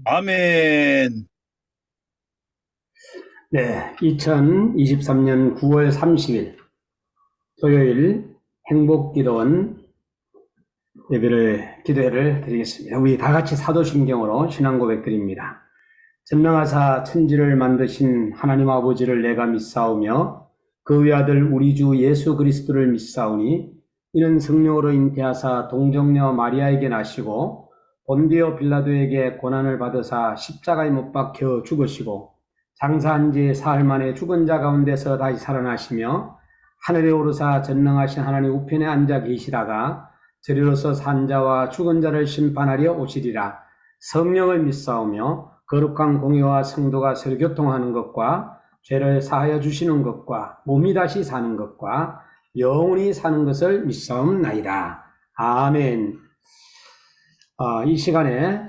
아멘. 네, 2023년 9월 30일 토요일 행복기도원 기도회를 드리겠습니다. 우리 다 같이 사도신경으로 신앙 고백 드립니다. 전능하사 천지를 만드신 하나님 아버지를 내가 믿사오며 그 외아들 우리 주 예수 그리스도를 믿사오니 이는 성령으로 잉태하사 동정녀 마리아에게 나시고 본디오 빌라도에게 고난을 받으사 십자가에 못 박혀 죽으시고 장사한 지 사흘 만에 죽은 자 가운데서 다시 살아나시며 하늘에 오르사 전능하신 하나님 우편에 앉아 계시다가 저리로서 산 자와 죽은 자를 심판하려 오시리라. 성령을 믿사오며 거룩한 공의와 성도가 서로 교통하는 것과 죄를 사하여 주시는 것과 몸이 다시 사는 것과 영원히 사는 것을 믿사옵나이다. 아멘. 이 시간에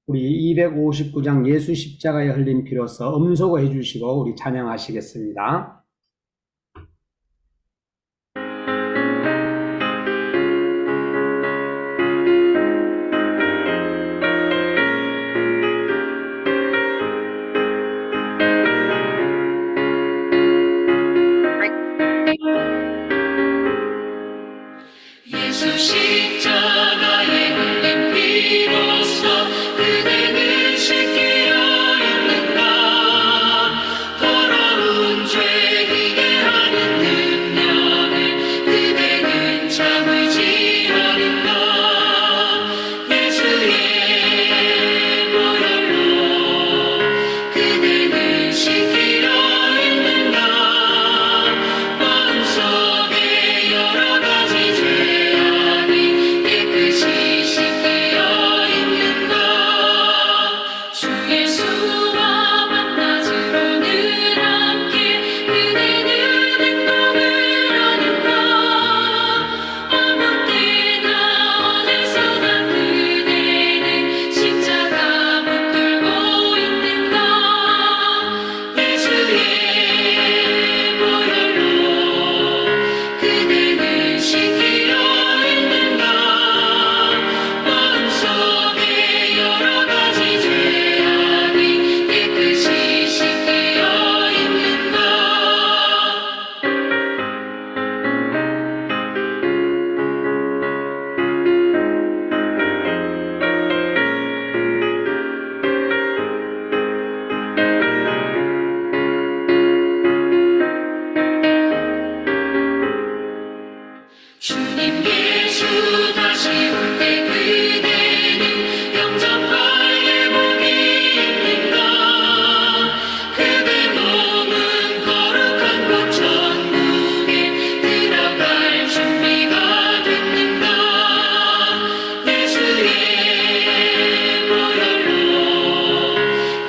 우리 259장 예수 십자가에 흘린 피로서 음소거 해주시고 우리 찬양하시겠습니다. 예수 십자가에 흘린 피로써 그대는 씻기려 했는가. 더러운 죄이게 하는 능력을 그대는 참을지 않은가. 예수의 보혈로 그대는 씻기려 했는가. 마음속에 여러 가지 죄악이 깨끗이 씻기려 있는가. 주 예수와 만나주로 늘 함께 그대는 행복을 하는가. 아무 때나 어디서나 그대는 십자가 붙들고 있는가. 예수의 보혈로 그대는 씻기려 했는가. 마음속에 여러 가지 죄악이 깨끗이 씻기려 있는가. 주님 예수 다시 올 때 그대는 영접할 예복이 있는가. 그대 몸은 거룩한 곳 천국에 들어갈 준비가 됐는가. 예수의 보혈로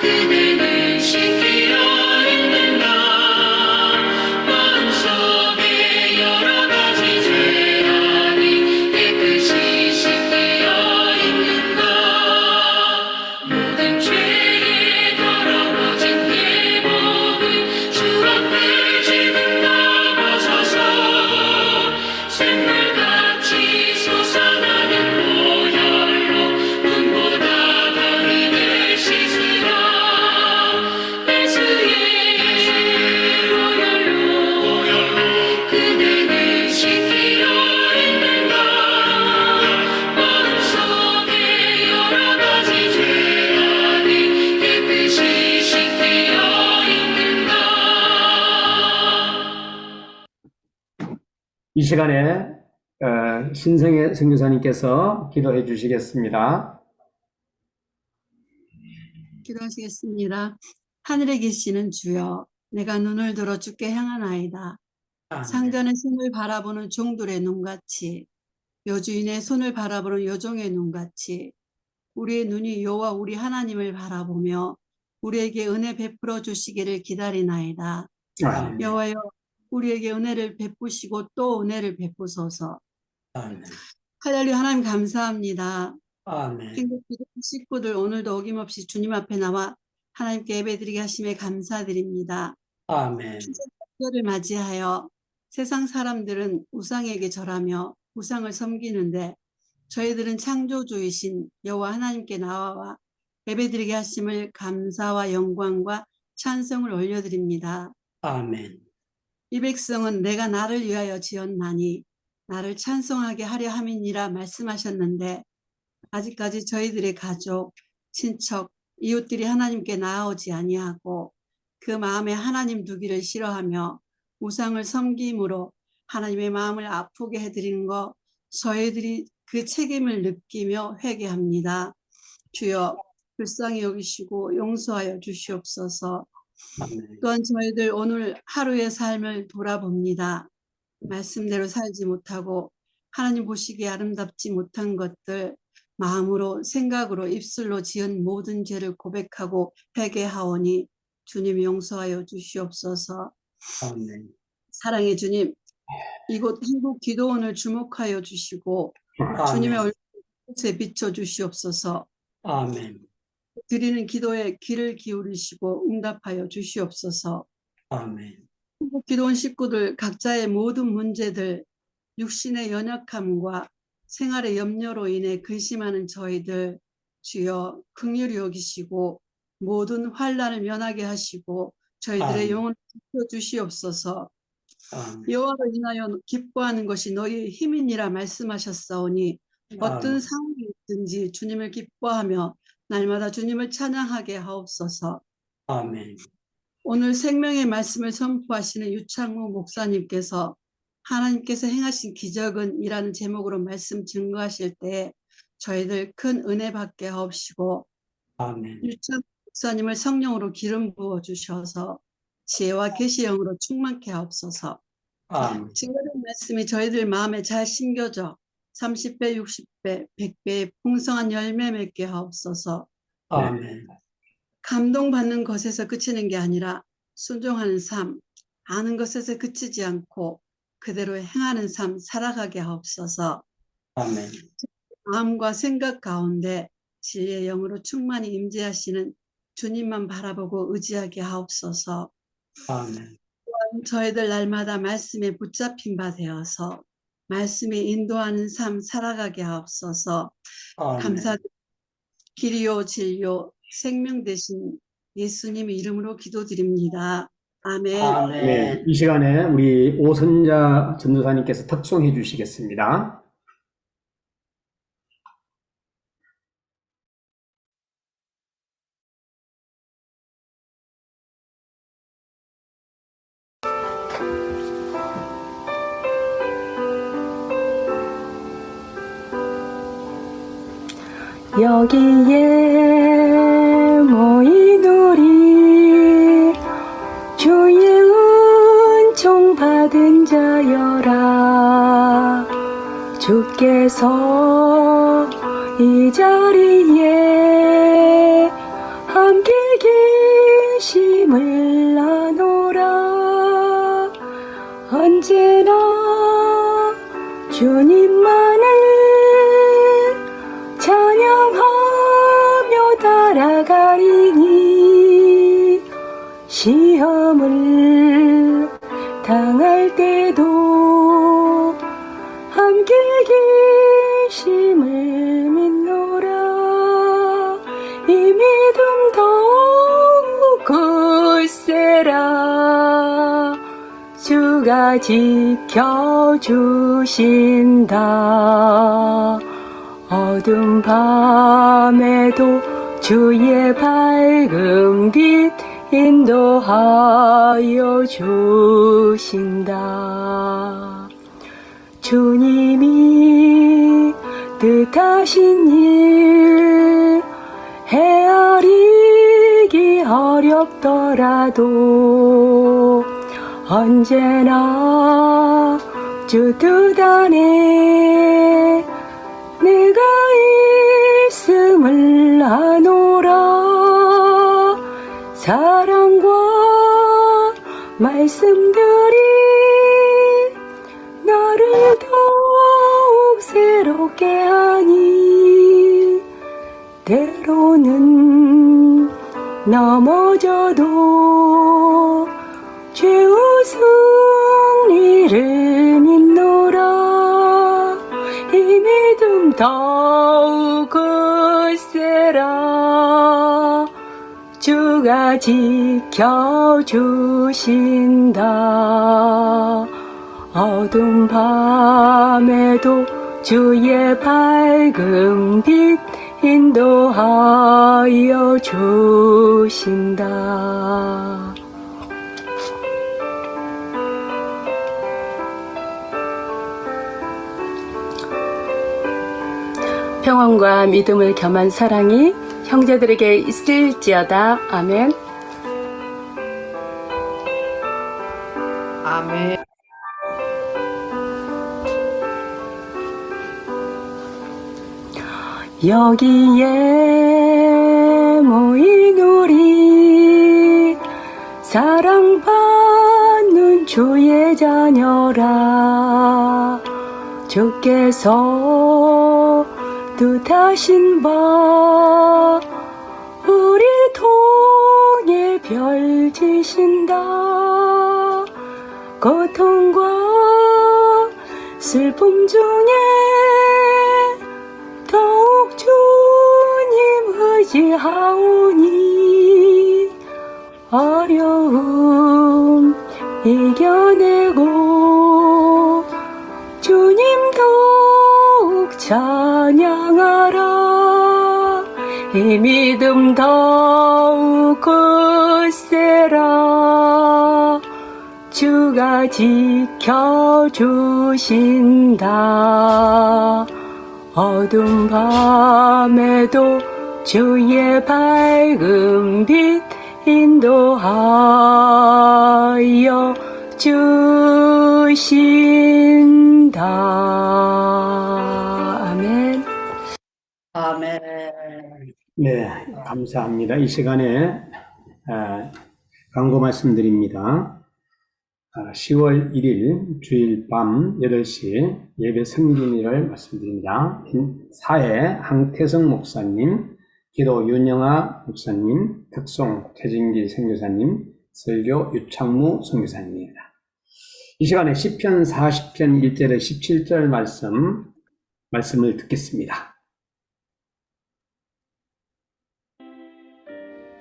그대는 씻기려 했는가. 마음속에 여러 가지 죄악이 깨끗이 씻기려 있는가. 모든 죄에 더러워진 예복을 주 앞에 지는가 벗어서 샘물같이 솟아나는 보혈로 눈보다 더하게 씻으라. 예수의 보혈로 그대는 씻기려 했는가. 마음속에 여러 가지 죄악이 깨끗이 씻기려 있는가. 이 시간에 신성애 선교사님께서 기도해 주시겠습니다. 기도하시겠습니다. 하늘에 계시는 주여, 내가 눈을 들어 주께 향하나이다. 상전의 손을 바라보는 종들의 눈같이, 여주인의 손을 바라보는 여종의 눈같이 우리의 눈이 여호와 우리 하나님을 바라보며 우리에게 은혜 베풀어 주시기를 기다리나이다. 아멘. 여호와여, 우리에게 은혜를 베푸시고 또 은혜를 베푸소서. 아멘. 할렐루야. 하나님 감사합니다. 아멘. 행복기도 식구들 오늘도 어김없이 주님 앞에 나와 하나님께 예배드리게 하심에 감사드립니다. 아멘. 추석절을 맞이하여 세상 사람들은 우상에게 절하며 우상을 섬기는데 저희들은 창조주이신 여호와 하나님께 나와 예배드리게 하심을 감사와 영광과 찬송을 올려드립니다. 아멘. 이 백성은 내가 나를 위하여 지었나니 나를 찬송하게 하려 함이니라 말씀하셨는데 아직까지 저희들의 가족, 친척, 이웃들이 하나님께 나아오지 아니하고 그 마음에 하나님 두기를 싫어하며 우상을 섬김으로 하나님의 마음을 아프게 해드리는 것 저희들이 그 책임을 느끼며 회개합니다. 주여 불쌍히 여기시고 용서하여 주시옵소서. 아멘. 또한 저희들 오늘 하루의 삶을 돌아봅니다. 말씀대로 살지 못하고 하나님 보시기에 아름답지 못한 것들 마음으로 생각으로 입술로 지은 모든 죄를 고백하고 회개하오니 주님 용서하여 주시옵소서. 아멘. 사랑의 주님, 이곳 한국 기도원을 주목하여 주시고 주님의 아멘. 얼굴에 비춰 주시옵소서. 아멘. 드리는 기도에 귀를 기울이시고 응답하여 주시옵소서. 아멘. 한국 기도원 식구들 각자의 모든 문제들, 육신의 연약함과 생활의 염려로 인해 근심하는 저희들 주여 긍휼히 여기시고 모든 환난을 면하게 하시고 저희들의 아멘. 영혼을 지켜 주시옵소서. 아멘. 여호와로 인하여 기뻐하는 것이 너희의 힘이니라 말씀하셨사오니 어떤 아멘. 상황이 있든지 주님을 기뻐하며 날마다 주님을 찬양하게 하옵소서. 아멘. 오늘 생명의 말씀을 선포하시는 유창무 목사님께서 하나님께서 행하신 기적은 이라는 제목으로 말씀 증거하실 때 저희들 큰 은혜 받게 하옵시고 아멘. 유창무 목사님을 성령으로 기름 부어 주셔서 지혜와 계시 영으로 충만케 하옵소서. 아멘. 증거된 말씀이 저희들 마음에 잘 심겨져 30배, 60배, 100배의 풍성한 열매 맺게 하옵소서. 아멘. 감동받는 것에서 그치는 게 아니라 순종하는 삶, 아는 것에서 그치지 않고 그대로 행하는 삶 살아가게 하옵소서. 아멘. 마음과 생각 가운데 진리의 영으로 충만히 임재하시는 주님만 바라보고 의지하게 하옵소서. 아멘. 저희들 날마다 말씀에 붙잡힌 바 되어서 말씀에 인도하는 삶 살아가게 하옵소서. 아멘. 감사드립니다. 길이요 진리요 생명 되신 예수님의 이름으로 기도드립니다. 아멘. 네, 아멘. 이 시간에 우리 오선자 전도사님께서 특송해 주시겠습니다. 여기에 모인 우리 주의 은총 받은 자여라. 주께서 이 자리에 함께 계심을 아노라. 언제나 주님만을 찬양하며 따라가리니 시험을 당할 때도 함께 계심을 믿노라. 이 믿음 더욱 굳세라. 주가 지켜주신다. 어두운 밤에도 주의 밝은 빛 인도하여 주신다. 주님이 뜻하신 일 헤아리기 어렵더라도 언제나 주 뜻 안에 내가 있음을 아노라. 사랑과 말씀들이 나를 더욱 새롭게 하니 때로는 넘어져도 죄의 승리를 믿노라. 이 믿음 더욱 굳세라. 주가 지켜주신다. 어두운 밤에도 주의 밝은 빛 인도하여 주신다. 평안과 믿음을 겸한 사랑이 형제들에게 있을지어다. 아멘. 아멘. 여기에 모인 우리 사랑받는 주의 자녀라. 주께서 뜻하신 바 우리 통해 별지신다. 고통과 슬픔 중에 더욱 주님 의지하오니 어려움 이겨내고 주님 더욱 찬양하라. 이 믿음 더욱 굳세라. 주가 지켜주신다. 어두운 밤에도 주의 밝은 빛 인도하여 주신다. 아멘. 아멘. 네, 감사합니다. 이 시간에 광고 말씀드립니다. 10월 1일 주일 밤 8시 예배 성김일을 말씀드립니다. 사회 항태성 목사님, 기도 윤영아 목사님, 특송 최진기 선교사님, 설교 유창무 선교사님입니다. 이 시간에 시편 40편 1절에 17절 말씀을 듣겠습니다.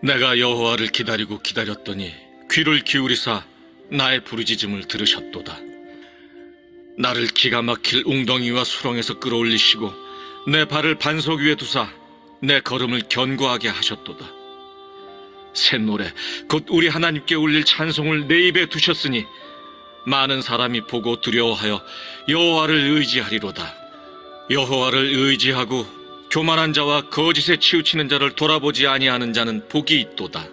내가 여호와를 기다리고 기다렸더니 귀를 기울이사 나의 부르짖음을 들으셨도다. 나를 기가 막힐 웅덩이와 수렁에서 끌어올리시고 내 발을 반석 위에 두사 내 걸음을 견고하게 하셨도다. 새 노래 곧 우리 하나님께 울릴 찬송을 내 입에 두셨으니 많은 사람이 보고 두려워하여 여호와를 의지하리로다. 여호와를 의지하고 교만한 자와 거짓에 치우치는 자를 돌아보지 아니하는 자는 복이 있도다.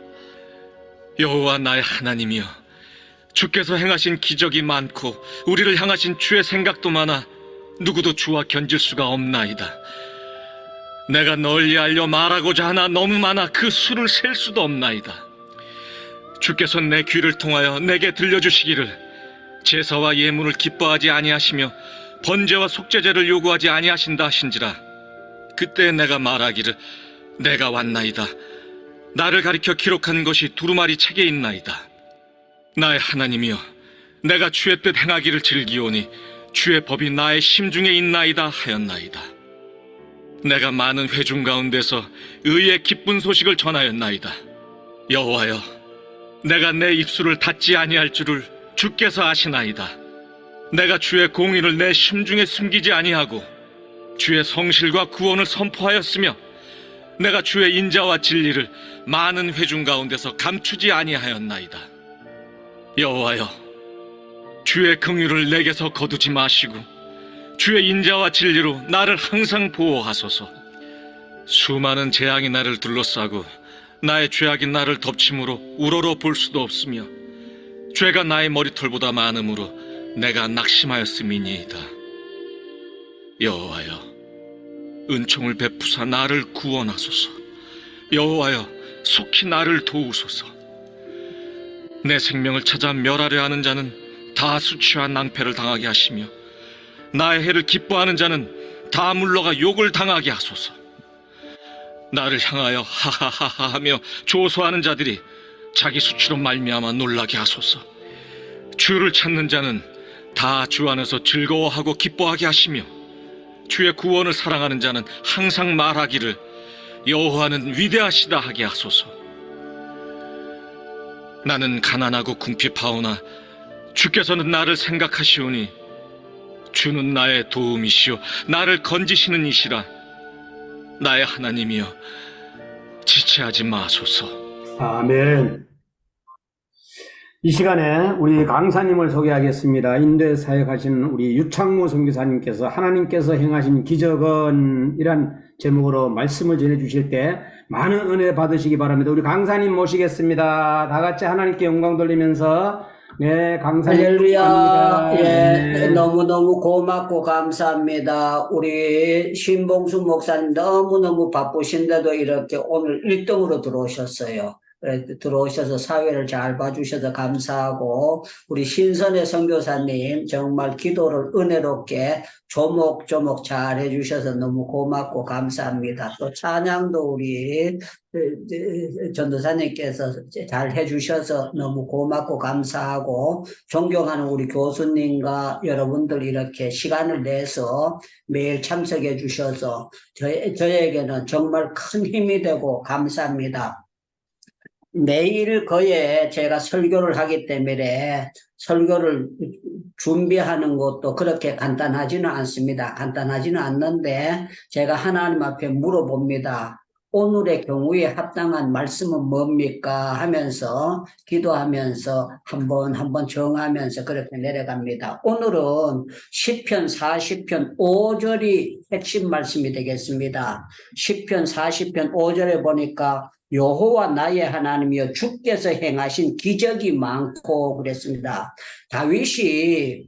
여호와 나의 하나님이여, 주께서 행하신 기적이 많고 우리를 향하신 주의 생각도 많아 누구도 주와 견질 수가 없나이다. 내가 널리 알려 말하고자 하나 너무 많아 그 수를 셀 수도 없나이다. 주께서 내 귀를 통하여 내게 들려주시기를 제사와 예물을 기뻐하지 아니하시며 번제와 속죄제를 요구하지 아니하신다 하신지라. 그때 내가 말하기를 내가 왔나이다. 나를 가리켜 기록한 것이 두루마리 책에 있나이다. 나의 하나님이여, 내가 주의 뜻 행하기를 즐기오니 주의 법이 나의 심중에 있나이다 하였나이다. 내가 많은 회중 가운데서 의의 기쁜 소식을 전하였나이다. 여호와여, 내가 내 입술을 닫지 아니할 줄을 주께서 아시나이다. 내가 주의 공의를 내 심중에 숨기지 아니하고 주의 성실과 구원을 선포하였으며 내가 주의 인자와 진리를 많은 회중 가운데서 감추지 아니하였나이다. 여호와여, 주의 긍휼을 내게서 거두지 마시고 주의 인자와 진리로 나를 항상 보호하소서. 수많은 재앙이 나를 둘러싸고 나의 죄악이 나를 덮침으로 우러러 볼 수도 없으며 죄가 나의 머리털보다 많음으로 내가 낙심하였음이니이다. 여호와여, 은총을 베푸사 나를 구원하소서. 여호와여, 속히 나를 도우소서. 내 생명을 찾아 멸하려 하는 자는 다 수치와 낭패를 당하게 하시며 나의 해를 기뻐하는 자는 다 물러가 욕을 당하게 하소서. 나를 향하여 하하하하 하며 조소하는 자들이 자기 수치로 말미암아 놀라게 하소서. 주를 찾는 자는 다 주 안에서 즐거워하고 기뻐하게 하시며 주의 구원을 사랑하는 자는 항상 말하기를 여호와는 위대하시다 하게 하소서. 나는 가난하고 궁핍하오나 주께서는 나를 생각하시오니 주는 나의 도움이시오 나를 건지시는 이시라. 나의 하나님이여 지체하지 마소서. 아멘. 이 시간에 우리 강사님을 소개하겠습니다. 인도에 사역하신 우리 유창무 선교사님께서 하나님께서 행하신 기적은 이란 제목으로 말씀을 전해 주실 때 많은 은혜 받으시기 바랍니다. 우리 강사님 모시겠습니다. 다 같이 하나님께 영광 돌리면서 네, 강사님 할렐루야. 감사합니다. 예, 네. 너무너무 고맙고 감사합니다. 우리 신봉수 목사님 너무너무 바쁘신데도 이렇게 오늘 1등으로 들어오셨어요. 들어오셔서 사회를 잘 봐주셔서 감사하고, 우리 신선의 선교사님 정말 기도를 은혜롭게 조목조목 잘 해주셔서 너무 고맙고 감사합니다. 또 찬양도 우리 전도사님께서 잘 해주셔서 너무 고맙고 감사하고, 존경하는 우리 교수님과 여러분들 이렇게 시간을 내서 매일 참석해 주셔서 저에게는 정말 큰 힘이 되고 감사합니다. 매일 거에 제가 설교를 하기 때문에 설교를 준비하는 것도 그렇게 간단하지는 않습니다. 간단하지는 않는데 제가 하나님 앞에 물어봅니다. 오늘의 경우에 합당한 말씀은 뭡니까 하면서 기도하면서 한번 정하면서 그렇게 내려갑니다. 오늘은 시편 40편 5절이 핵심 말씀이 되겠습니다. 시편 40편 5절에 보니까 여호와 나의 하나님이여 주께서 행하신 기적이 많고 그랬습니다. 다윗이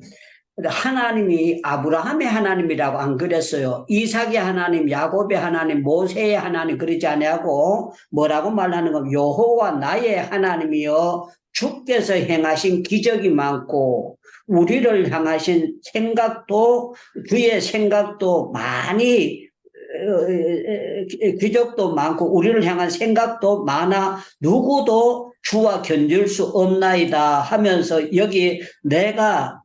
하나님이 아브라함의 하나님이라고 안 그랬어요. 이삭의 하나님, 야곱의 하나님, 모세의 하나님 그러지 아니하고 뭐라고 말하는 겁니까? 여호와 나의 하나님이여 주께서 행하신 기적이 많고 우리를 향하신 생각도 주의 생각도 많이 기적도 많고 우리를 향한 생각도 많아 누구도 주와 견줄 수 없나이다 하면서 여기 내가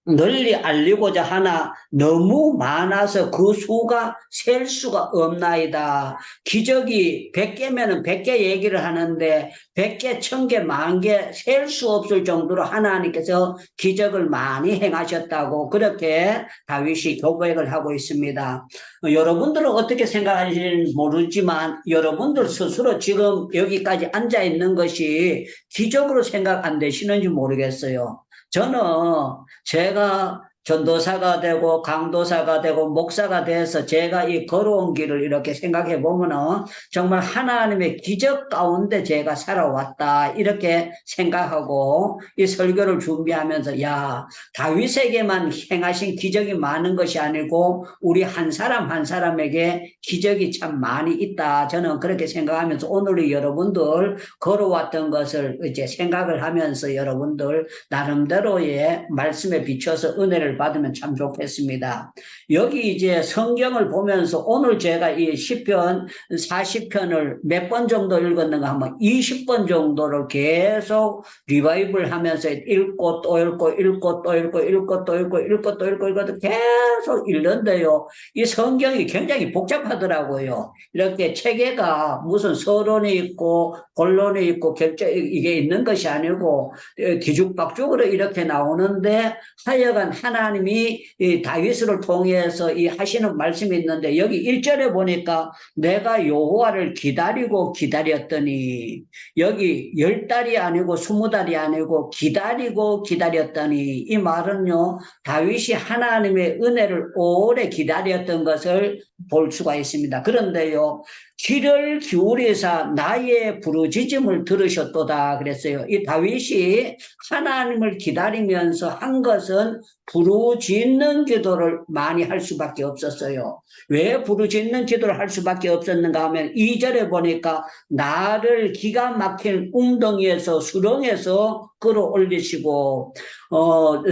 널리 알리고자 하나 너무 많아서 그 수가 셀 수가 없나이다. 기적이 100개면은 100개 얘기를 하는데 100개, 1000개, 10,000개 셀 수 없을 정도로 하나님께서 기적을 많이 행하셨다고 그렇게 다윗이 고백을 하고 있습니다. 여러분들은 어떻게 생각하시는지 모르지만 여러분들 스스로 지금 여기까지 앉아 있는 것이 기적으로 생각 안 되시는지 모르겠어요. 저는 제가 전도사가 되고 강도사가 되고 목사가 돼서 제가 이 걸어온 길을 이렇게 생각해 보면은 정말 하나님의 기적 가운데 제가 살아왔다 이렇게 생각하고 이 설교를 준비하면서 야 다윗에게만 행하신 기적이 많은 것이 아니고 우리 한 사람 한 사람에게 기적이 참 많이 있다 저는 그렇게 생각하면서 오늘 여러분들 걸어왔던 것을 이제 생각을 하면서 여러분들 나름대로의 말씀에 비춰서 은혜를 받으면 참 좋겠습니다. 여기 이제 성경을 보면서 오늘 제가 이 시편 40편을 몇 번 정도 읽었는가 하면 20번 정도를 계속 리바이벌 하면서 읽고 또 읽고 읽고 또 읽고 읽고 또 읽고 읽고 또 읽고 읽고 계속 읽는데요. 이 성경이 굉장히 복잡하더라고요. 이렇게 체계가 무슨 서론이 있고 본론이 있고 이게 있는 것이 아니고 뒤죽박죽으로 이렇게 나오는데 하여간 하나님이 이 다윗을 통해서 이 하시는 말씀이 있는데 여기 1절에 보니까 내가 여호와를 기다리고 기다렸더니 여기 10달이 아니고 20달이 아니고 기다리고 기다렸더니 이 말은요 다윗이 하나님의 은혜를 오래 기다렸던 것을 볼 수가 있습니다. 그런데요 귀를 기울이사 나의 부르짖음을 들으셨도다 그랬어요. 이 다윗이 하나님을 기다리면서 한 것은 부르짖는 기도를 많이 할 수밖에 없었어요. 왜 부르짖는 기도를 할 수밖에 없었는가 하면 2절에 보니까 나를 기가 막힌 웅덩이에서 수렁에서 끌어올리시고,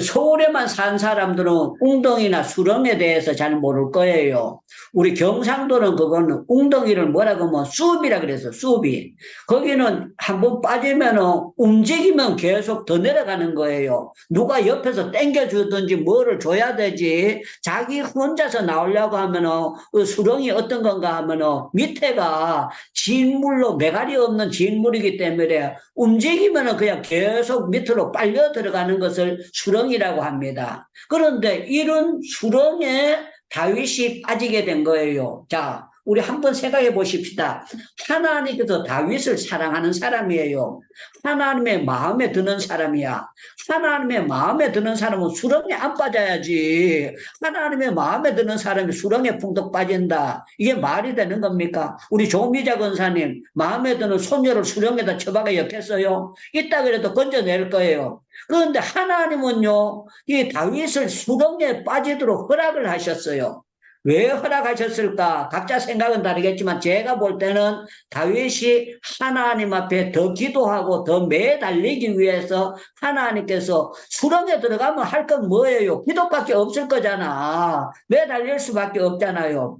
서울에만 산 사람들은 웅덩이나 수렁에 대해서 잘 모를 거예요. 우리 경상도는 그거는 웅덩이를 뭐라고 하면 쑥이라 그래서 쑥이. 거기는 한번 빠지면은 움직이면 계속 더 내려가는 거예요. 누가 옆에서 당겨주든지 뭐를 줘야 되지. 자기 혼자서 나오려고 하면은 그 수렁이 어떤 건가 하면은 밑에가 진물로 메갈이 없는 진물이기 때문에 움직이면은 그냥 계속 밑으로 빨려 들어가는 것을 수렁이라고 합니다. 그런데 이런 수렁에 다윗이 빠지게 된 거예요. 자, 우리 한번 생각해 보십시다. 하나님께서 다윗을 사랑하는 사람이에요. 하나님의 마음에 드는 사람이야. 하나님의 마음에 드는 사람은 수렁에 안 빠져야지. 하나님의 마음에 드는 사람이 수렁에 풍덩 빠진다. 이게 말이 되는 겁니까? 우리 조미자 권사님 마음에 드는 소녀를 수렁에다 처박아 엮겠어요? 이따 그래도 건져낼 거예요. 그런데 하나님은요, 이 다윗을 수렁에 빠지도록 허락을 하셨어요. 왜 허락하셨을까? 각자 생각은 다르겠지만 제가 볼 때는 다윗이 하나님 앞에 더 기도하고 더 매달리기 위해서 하나님께서 수렁에 들어가면 할 건 뭐예요? 기도밖에 없을 거잖아. 매달릴 수밖에 없잖아요.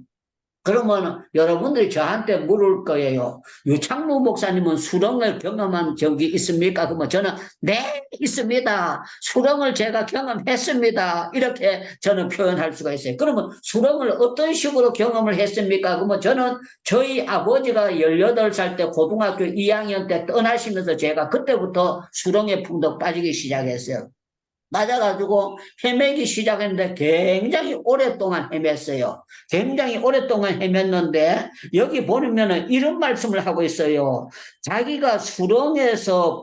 그러면 여러분들이 저한테 물을 거예요. 유창무 목사님은 수렁을 경험한 적이 있습니까? 그러면 저는 네, 있습니다. 수렁을 제가 경험했습니다. 이렇게 저는 표현할 수가 있어요. 그러면 수렁을 어떤 식으로 경험을 했습니까? 그러면 저는 저희 아버지가 18살 때 고등학교 2학년 때 떠나시면서 제가 그때부터 수렁에 풍덩 빠지기 시작했어요. 맞아가지고 헤매기 시작했는데 굉장히 오랫동안 헤맸어요. 굉장히 오랫동안 헤맸는데 여기 보면은 이런 말씀을 하고 있어요. 자기가 수렁에서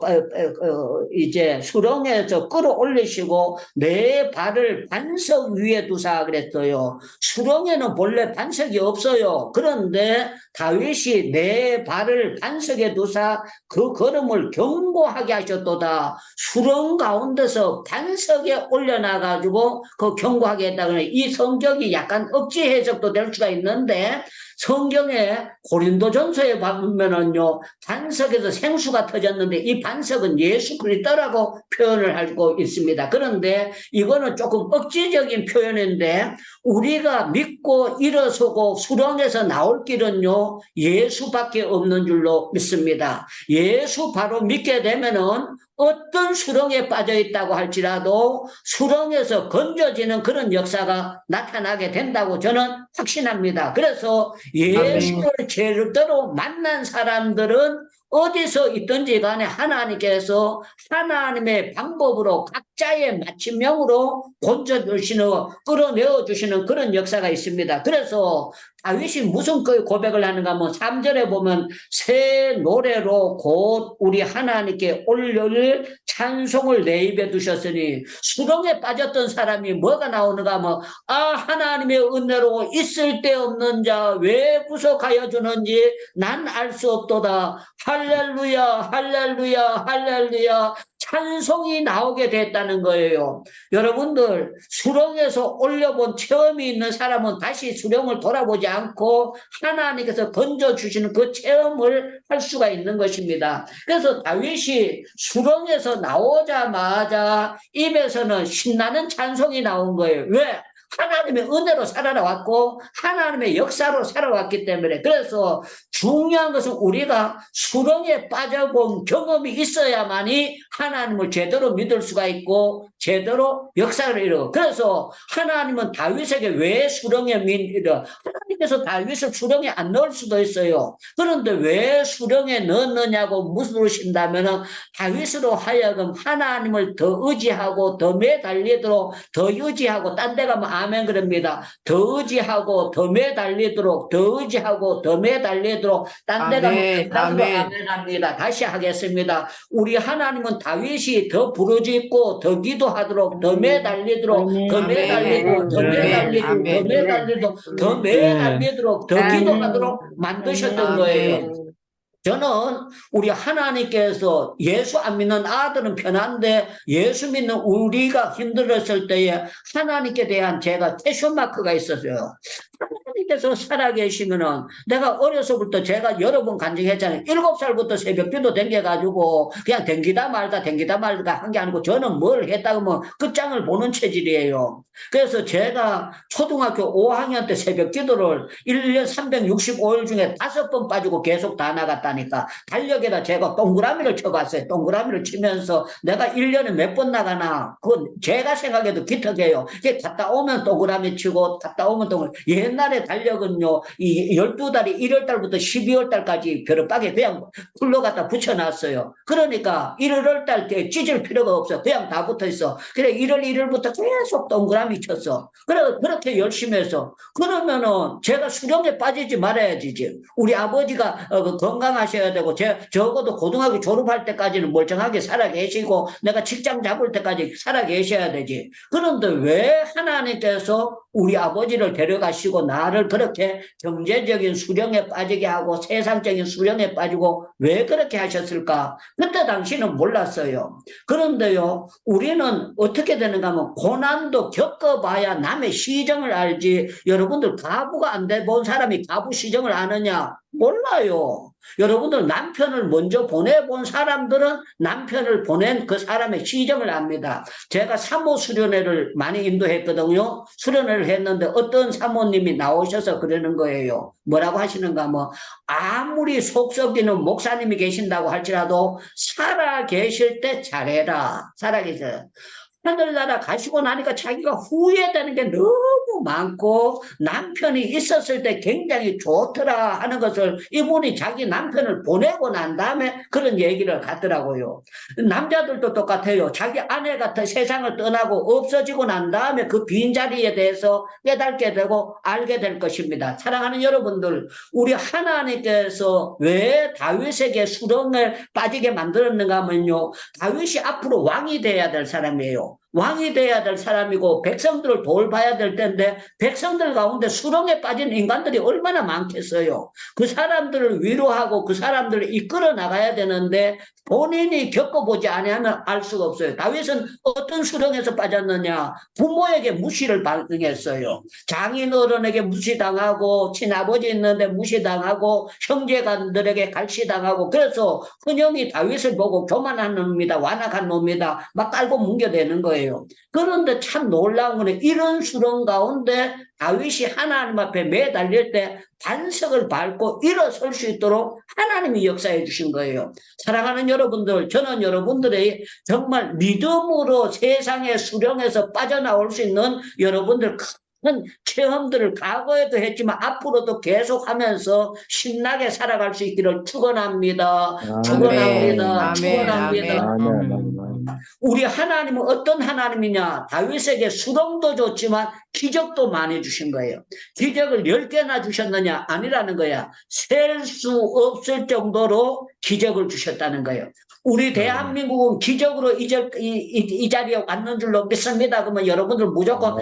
이제 수렁에서 끌어올리시고 내 발을 반석 위에 두사 그랬어요. 수렁에는 본래 반석이 없어요. 그런데 다윗이 내 발을 반석에 두사 그 걸음을 견고하게 하셨도다. 수렁 가운데서 반석에 올려놔가지고 그 견고하게 했다. 이 성경이 약간 억지 해석도 될 수가 있는데 성경에 고린도전서에 보면은요 반석에서 생수가 터졌는데 이 반석은 예수 그리스도라고 표현을 하고 있습니다. 그런데 이거는 조금 억지적인 표현인데 우리가 믿고 일어서고 수렁에서 나올 길은요 예수밖에 없는 줄로 믿습니다. 예수 바로 믿게 되면은 어떤 수렁에 빠져 있다고 할지라도 수렁에서 건져지는 그런 역사가 나타나게 된다고 저는 확신합니다. 그래서 예수를 제대로 만난 사람들은 어디서 있든지 간에 하나님께서 하나님의 방법으로 각자의 맞춤형으로 건져주시는, 끌어내어주시는 그런 역사가 있습니다. 그래서 다윗이 무슨 고백을 하는가 하면 3절에 보면 새 노래로 곧 우리 하나님께 올릴 찬송을 내 입에 두셨으니 수렁에 빠졌던 사람이 뭐가 나오는가 하면 하나님의 은혜로 있을 데 없는 자 왜 구속하여 주는지 난 알 수 없도다. 할렐루야 할렐루야 할렐루야 찬송이 나오게 됐다는 거예요. 여러분들 수렁에서 올려본 체험이 있는 사람은 다시 수렁을 돌아보지 않고 하나님께서 건져주시는 그 체험을 할 수가 있는 것입니다. 그래서 다윗이 수렁에서 나오자마자 입에서는 신나는 찬송이 나온 거예요. 왜? 하나님의 은혜로 살아왔고 하나님의 역사로 살아왔기 때문에. 그래서 중요한 것은 우리가 수렁에 빠져본 경험이 있어야만이 하나님을 제대로 믿을 수가 있고 제대로 역사를 이루고. 그래서 하나님은 다윗에게 왜 수렁에 하나님께서 다윗을 수렁에 안 넣을 수도 있어요. 그런데 왜 수렁에 넣었느냐고 물으신다면 다윗으로 하여금 하나님을 더 의지하고 더 매달리도록 더 의지하고 딴 데 가면 아멘 그럽니다. 더 의지하고 더 매달리도록 더 의지하고 더 매달리도록 딴 데 가면 아멘합니다. 다시 하겠습니다. 우리 하나님은 다윗이 더 부르짖고 더 기도하도록 더 매달리도록 더 매달리도록 더 매달리도록 더 매달리도록 더 매달리도록 더 기도하도록 만드셨던 거예요. 저는 우리 하나님께서 예수 안 믿는 아들은 편한데 예수 믿는 우리가 힘들었을 때에 하나님께 대한 제가 퀘션 마크가 있었어요. 하나님께서 살아계시면은 내가 어려서부터 제가 여러 번 간증했잖아요. 7살부터 새벽기도 댕겨가지고 그냥 댕기다 말다 한 게 아니고 저는 뭘 했다 그러면 끝장을 보는 체질이에요. 그래서 제가 초등학교 5학년 때 새벽기도를 1년 365일 중에 5번 빠지고 계속 다 나갔다니까. 달력에다 제가 동그라미를 쳐봤어요. 동그라미를 치면서 내가 1년에 몇 번 나가나 그건 제가 생각해도 기특해요. 갔다 오면 동그라미 치고 갔다 오면 동그라미. 옛날에 달력은요 이 12달이 1월달부터 12월달까지 벼룩박에 그냥 굴러갖다 붙여놨어요. 그러니까 1월달 때 찢을 필요가 없어. 그냥 다 붙어있어. 그래 1월 1일부터 계속 동그라미 쳤어. 그래 그렇게 열심히 해서 그러면은 제가 수령에 빠지지 말아야지. 우리 아버지가 건강하셔야 되고 적어도 고등학교 졸업할 때까지는 멀쩡하게 살아계시고 내가 직장 잡을 때까지 살아계셔야 되지. 그런데 왜 하나님께서 우리 아버지를 데려가시고 나를 그렇게 경제적인 수령에 빠지게 하고 세상적인 수령에 빠지고 왜 그렇게 하셨을까? 그때 당시는 몰랐어요. 그런데요, 우리는 어떻게 되는가 하면 고난도 겪어봐야 남의 시정을 알지. 여러분들 가부가 안 돼 본 사람이 가부 시정을 아느냐? 몰라요. 여러분들 남편을 먼저 보내본 사람들은 남편을 보낸 그 사람의 시정을 압니다. 제가 사모 수련회를 많이 인도했거든요. 수련회를 했는데 어떤 사모님이 나오셔서 그러는 거예요. 뭐라고 하시는가 하면 아무리 속 썩이는 목사님이 계신다고 할지라도 살아 계실 때 잘해라. 살아 계세요. 하늘나라 가시고 나니까 자기가 후회되는 게 너무 많고 남편이 있었을 때 굉장히 좋더라 하는 것을 이분이 자기 남편을 보내고 난 다음에 그런 얘기를 하더라고요. 남자들도 똑같아요. 자기 아내가 세상을 떠나고 없어지고 난 다음에 그 빈자리에 대해서 깨닫게 되고 알게 될 것입니다. 사랑하는 여러분들, 우리 하나님께서 왜 다윗에게 수렁을 빠지게 만들었는가 하면요, 다윗이 앞으로 왕이 돼야 될 사람이에요. 왕이 돼야 될 사람이고 백성들을 돌봐야 될 텐데 백성들 가운데 수렁에 빠진 인간들이 얼마나 많겠어요. 그 사람들을 위로하고 그 사람들을 이끌어 나가야 되는데 본인이 겪어보지 않으면 알 수가 없어요. 다윗은 어떤 수렁에서 빠졌느냐? 부모에게 무시를 당했어요. 장인어른에게 무시당하고 친아버지 있는데 무시당하고 형제간들에게 갈시당하고 그래서 큰형이 다윗을 보고 교만한 놈이다, 완악한 놈이다 막 깔고 뭉겨대는 거예요. 그런데 참 놀라운 거는 이런 수렁 가운데 다윗이 하나님 앞에 매달릴 때 반석을 밟고 일어설 수 있도록 하나님이 역사해 주신 거예요. 사랑하는 여러분들, 저는 여러분들의 정말 믿음으로 세상의 수렁에서 빠져나올 수 있는 여러분들 큰 체험들을 과거에도 했지만 앞으로도 계속하면서 신나게 살아갈 수 있기를 축원합니다. 축원합니다. 축원합니다. 우리 하나님은 어떤 하나님이냐? 다윗에게 수렁도 줬지만 기적도 많이 주신 거예요. 기적을 10개나 주셨느냐? 아니라는 거야. 셀 수 없을 정도로 기적을 주셨다는 거예요. 우리 대한민국은 기적으로 이 자리에 왔는 줄로 믿습니다. 그러면 여러분들 무조건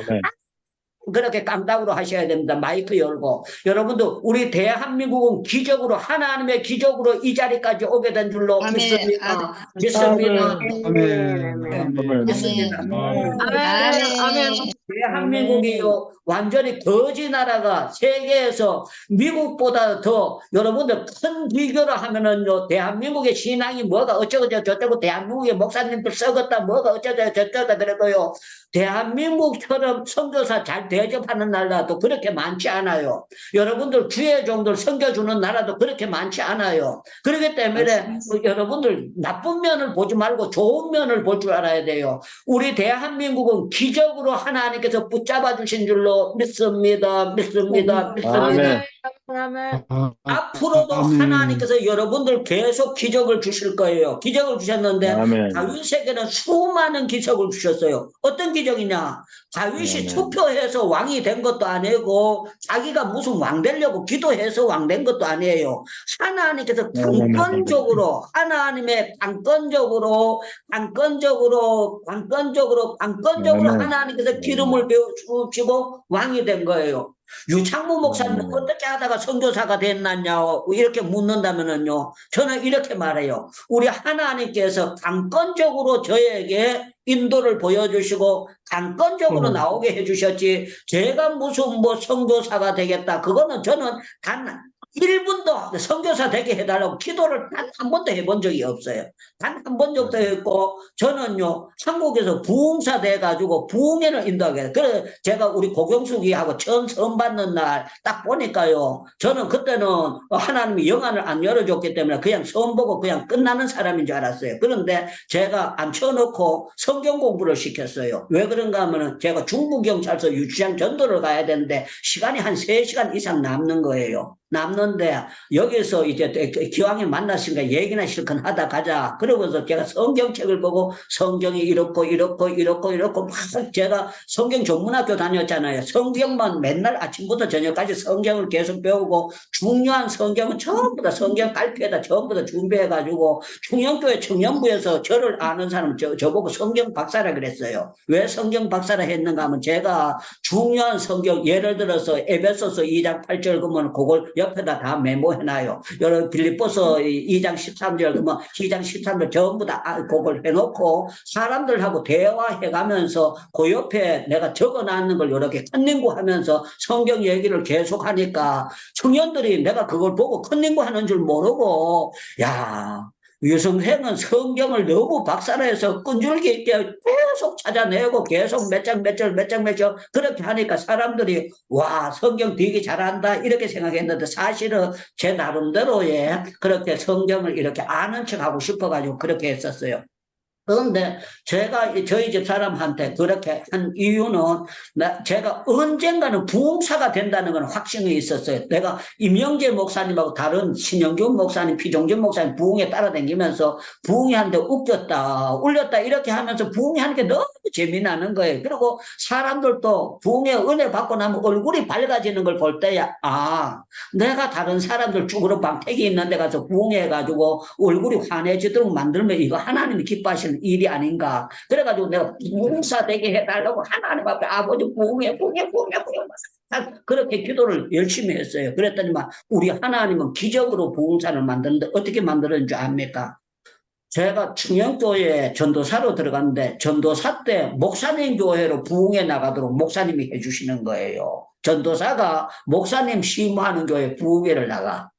그렇게 깡다구로 하셔야 됩니다. 마이크 열고. 여러분들 우리 대한민국은 기적으로 하나님의 기적으로 이 자리까지 오게 된 줄로 믿습니다. 믿습니다. 믿습니다. 아멘. 대한민국이요 완전히 거지 나라가 세계에서 미국보다 더 여러분들 큰 비교를 하면은요 대한민국의 신앙이 뭐가 어쩌고 저쩌고 대한민국의 목사님들 썩었다 뭐가 어쩌고 저쩌고 그래도요 대한민국처럼 선교사 잘 대접하는 나라도 그렇게 많지 않아요. 여러분들 주의 종들 섬겨주는 나라도 그렇게 많지 않아요. 그렇기 때문에 여러분들 나쁜 면을 보지 말고 좋은 면을 볼 줄 알아야 돼요. 우리 대한민국은 기적으로 하나님께서 붙잡아 주신 줄로 믿습니다. 믿습니다. 믿습니다. 앞으로도 하나님께서 여러분들 계속 기적을 주실 거예요. 기적을 주셨는데 다윗에게는 수많은 기적을 주셨어요. 어떤 기적이냐? 다윗이 투표해서 왕이 된 것도 아니고 자기가 무슨 왕 되려고 기도해서 왕 된 것도 아니에요. 하나님께서 강권적으로 하나님의 강권적으로 하나님께서 기름을 부으시고 왕이 된 거예요. 유창무 목사님 어떻게 하다가 선교사가 됐느냐고 이렇게 묻는다면은요, 저는 이렇게 말해요. 우리 하나님께서 강권적으로 저에게 인도를 보여주시고 강권적으로 나오게 해주셨지, 제가 무슨 뭐 선교사가 되겠다, 그거는 저는 단 1분도 선교사 되게 해달라고 기도를 단 한 번도 해본 적이 없어요. 단 한 번 정도 했고, 저는요, 한국에서 부흥사 돼가지고 부흥회를 인도하게 해요. 그래서 제가 우리 고경숙이하고 처음 선 받는 날 딱 보니까요, 저는 그때는 하나님이 영안을 안 열어줬기 때문에 그냥 선 보고 그냥 끝나는 사람인 줄 알았어요. 그런데 제가 앉혀놓고 성경 공부를 시켰어요. 왜 그런가 하면은 제가 중부경찰서 유치장 전도를 가야 되는데 시간이 한 3시간 이상 남는 거예요. 남는데 여기서 이제 기왕에 만났으니까 얘기나 실컷 하다 가자. 그러고서 제가 성경책을 보고 성경이 이렇고 막 제가 성경 전문학교 다녔잖아요. 성경만 맨날 아침부터 저녁까지 성경을 계속 배우고 중요한 성경은 전부 다 성경 깔피에다 전부 다 준비해가지고 충영교회 청년부에서 저를 아는 사람 저보고 성경 박사라 그랬어요. 왜 성경 박사라 했는가 하면 제가 중요한 성경, 예를 들어서 에베소서 2장 8절 그러면 그걸 옆에다 다 메모해놔요. 여러 빌립보서 2장 13절 그러면 2장 13절 전부 다 그걸 해놓고 사람들하고 대화해가면서 그 옆에 내가 적어놨는 걸 이렇게 컨닝구하면서 성경 얘기를 계속 하니까 청년들이 내가 그걸 보고 컨닝구하는 줄 모르고, 야, 유 선생은 성경을 너무 박사로 해서 끈줄기 있게 계속 찾아내고 계속 몇 장 그렇게 하니까 사람들이 와, 성경 되게 잘한다 이렇게 생각했는데, 사실은 제 나름대로의 그렇게 성경을 이렇게 아는 척하고 싶어가지고 그렇게 했었어요. 그런데 제가 저희 집 사람한테 그렇게 한 이유는 제가 언젠가는 부흥사가 된다는 건 확신이 있었어요. 내가 임영재 목사님하고 다른 신영균 목사님, 피종준 목사님 부흥에 따라다니면서 부흥이 하는데 웃겼다, 울렸다 이렇게 하면서 부흥이 하는 게 너무 재미나는 거예요. 그리고 사람들도 부흥의 은혜 받고 나면 얼굴이 밝아지는 걸 볼 때야, 아, 내가 다른 사람들 죽으러 방택이 있는 데 가서 부흥해가지고 얼굴이 환해지도록 만들면 이거 하나님이 기뻐하시는 일이 아닌가. 그래가지고 내가 부흥사 되게 해달라고 하나님 앞에 아버지 부흥해 그렇게 기도를 열심히 했어요. 그랬더니만 우리 하나님은 기적으로 부흥사를 만드는데 어떻게 만드는 줄 압니까? 제가 충영교회에 전도사로 들어갔는데 전도사 때 목사님 교회로 부흥해 나가도록 목사님이 해주시는 거예요. 전도사가 목사님 심무하는 교회 부흥회를 나가.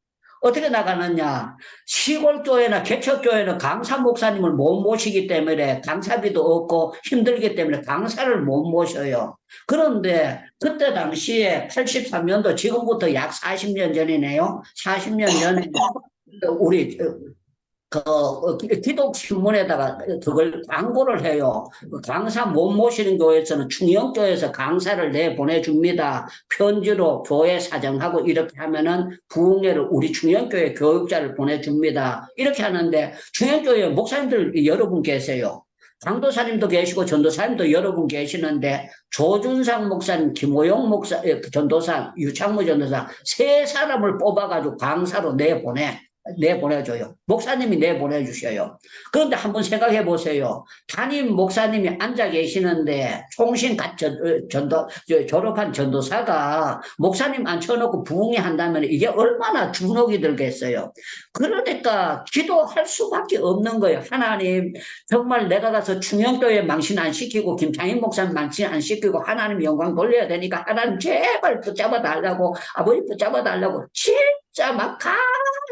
어떻게 나가느냐, 시골교회나 개척교회는 강사 목사님을 못 모시기 때문에 강사비도 없고 힘들기 때문에 강사를 못 모셔요. 그런데 그때 당시에 83년도, 지금부터 약 40년 전이네요. 40년 전에 우리 기독신문에다가 그걸 광고를 해요. 강사 못 모시는 교회에서는 충영교회에서 강사를 내보내줍니다. 편지로 교회 사정하고 이렇게 하면은 부흥회를 우리 충영교회 교육자를 보내줍니다. 이렇게 하는데 충영교회 목사님들 여러 분 계세요. 강도사님도 계시고 전도사님도 여러 분 계시는데 조준상 목사님, 김호영 목사, 전도사, 유창무 전도사 3사람을 뽑아가지고 강사로 내보내줘요. 목사님이 내보내주셔요. 그런데 한번 생각해 보세요. 담임 목사님이 앉아 계시는데 총신 졸업한 전도사가 목사님 앉혀놓고 부흥회 한다면 이게 얼마나 주눅이 들겠어요. 그러니까 기도할 수밖에 없는 거예요. 하나님, 정말 내가 가서 충영교회 망신 안 시키고 김창인 목사님 망신 안 시키고 하나님 영광 돌려야 되니까 하나님 제발 붙잡아 달라고, 아버지 붙잡아 달라고 진짜 막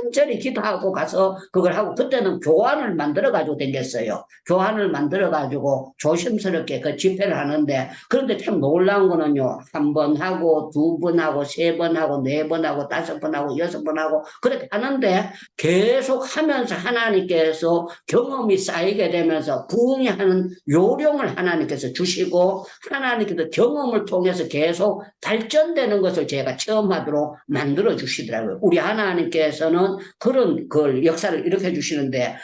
간절히 기도하고 가서 그걸 하고, 그때는 교환을 만들어가지고 댕겼어요. 교환을 만들어가지고 조심스럽게 그 집회를 하는데, 그런데 참 놀라운 거는요, 1번 하고 2번 하고 3번 하고 4번 하고 5번 하고 6번 하고 그렇게 하는데 계속 하면서 하나님께서 경험이 쌓이게 되면서 부흥이 하는 요령을 하나님께서 주시고, 하나님께서 경험을 통해서 계속 발전되는 것을 제가 체험하도록 만들어 주시더라고요. 우리 하나님께서는 그런 걸 역사를 일으켜 주시는데,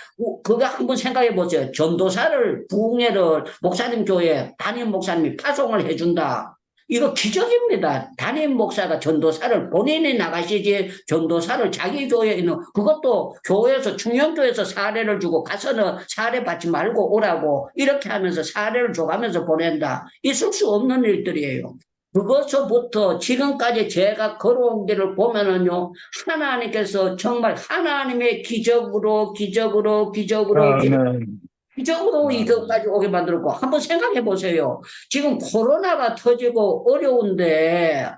그거 한번 생각해 보세요. 전도사를 부흥회를 목사님 교회 담임 목사님이 파송을 해준다. 이거 기적입니다. 담임 목사가 전도사를 본인이 나가시지 전도사를 자기 교회에 있는, 그것도 교회에서 충영교회에서 사례를 주고 가서는 사례 받지 말고 오라고 이렇게 하면서 사례를 줘가면서 보낸다. 있을 수 없는 일들이에요. 그것부터 지금까지 제가 걸어온 길을 보면은요, 하나님께서 정말 하나님의 기적으로 이것까지 오게 만들었고, 한번 생각해 보세요. 지금 코로나가 터지고 어려운데,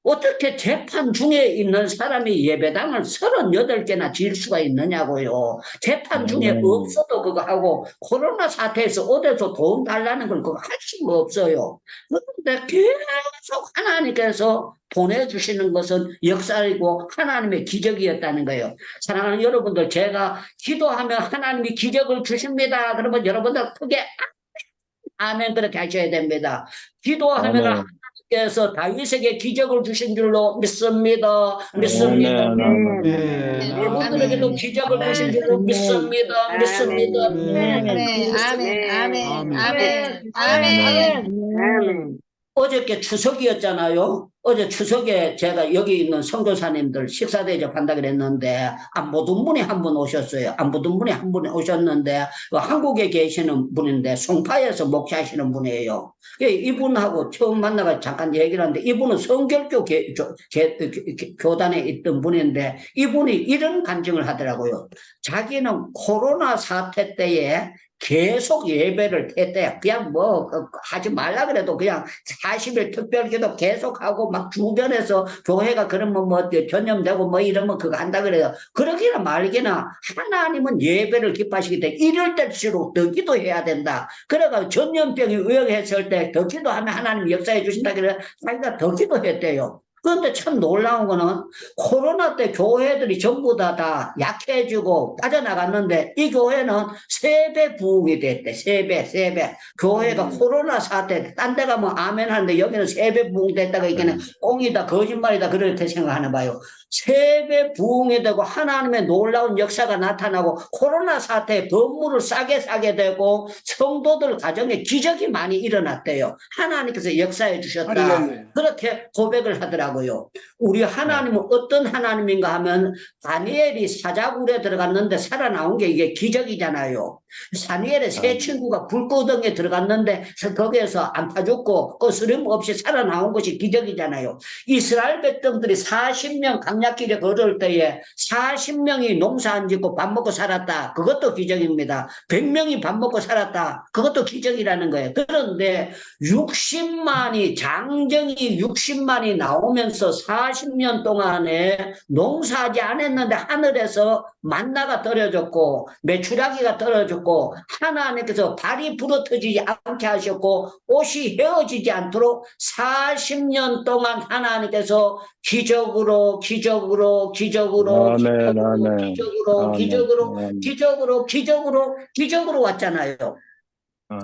어떻게 재판 중에 있는 사람이 예배당을 38개나 지을 수가 있느냐고요. 재판 중에 없어도 그거 하고, 코로나 사태에서 어디서 돈 달라는 걸 그거 할 수가 없어요. 그런데 계속 하나님께서 보내주시는 것은 역사이고 하나님의 기적이었다는 거예요. 사랑하는 여러분들, 제가 기도하면 하나님이 기적을 주십니다. 그러면 여러분들 크게 아멘 그렇게 하셔야 됩니다. 기도하면 하나님께서 다윗에게 기적을 주신 줄로 믿습니다. 여러분들에게도 기적을 주신 줄로 믿습니다. 아멘. 어저께 추석이었잖아요. 어제 추석에 제가 여기 있는 선교사님들 식사 대접한다 그랬는데 안 보던 분이 한 분 오셨어요. 안 보던 분이 한 분 오셨는데 한국에 계시는 분인데 송파에서 목회하시는 분이에요. 이분하고 처음 만나가 잠깐 얘기를 하는데 이분은 성결교 교단에 있던 분인데 이분이 이런 간증을 하더라고요. 자기는 코로나 사태 때에 계속 예배를 했대요. 그냥 뭐 하지 말라 그래도 그냥 40일 특별기도 계속하고 막 주변에서 교회가 그러면 뭐 전염되고 뭐 이러면 그거 한다 그래요. 그러기나 말기나 하나님은 예배를 기뻐하시기 때문에 이럴 때일수록 더 기도해야 된다. 그래가 전염병이 의역했을 때 더 기도하면 하나님 역사해 주신다 그래 자기가 더 기도했대요. 그런데 참 놀라운 거는 코로나 때 교회들이 전부 다 약해지고 빠져나갔는데 이 교회는 3배 부흥이 됐대. 3배. 교회가 코로나 사태 딴 데 가면 아멘 하는데 여기는 3배 부흥이 됐다가 이게는 꽁이다 거짓말이다 그렇게 생각하나 봐요. 3배 부흥이 되고 하나님의 놀라운 역사가 나타나고 코로나 사태에 건물을 싸게 사게 되고 성도들 가정에 기적이 많이 일어났대요. 하나님께서 역사해 주셨다. 그렇게 고백을 하더라고요. 우리 하나님은 어떤 하나님인가 하면 다니엘이 사자굴에 들어갔는데 살아나온 게 이게 기적이잖아요. 다니엘의 세 친구가 불구덩이에 들어갔는데 거기에서 안 파죽고 거스름 없이 살아나온 것이 기적이잖아요. 이스라엘 백성들이 40년 강약길에 걸을 때에 40명이 농사 안 짓고 밥 먹고 살았다. 그것도 기적입니다. 100명이 밥 먹고 살았다. 그것도 기적이라는 거예요. 그런데 60만이 장정이 60만이 나오면서 40년 동안에 농사하지 않았는데 하늘에서 만나가 떨어졌고 메추라기가 떨어졌고 하나님께서 발이 부러뜨리지 않게 하셨고 옷이 헤어지지 않도록 40년 동안 하나님께서 기적으로 왔잖아요.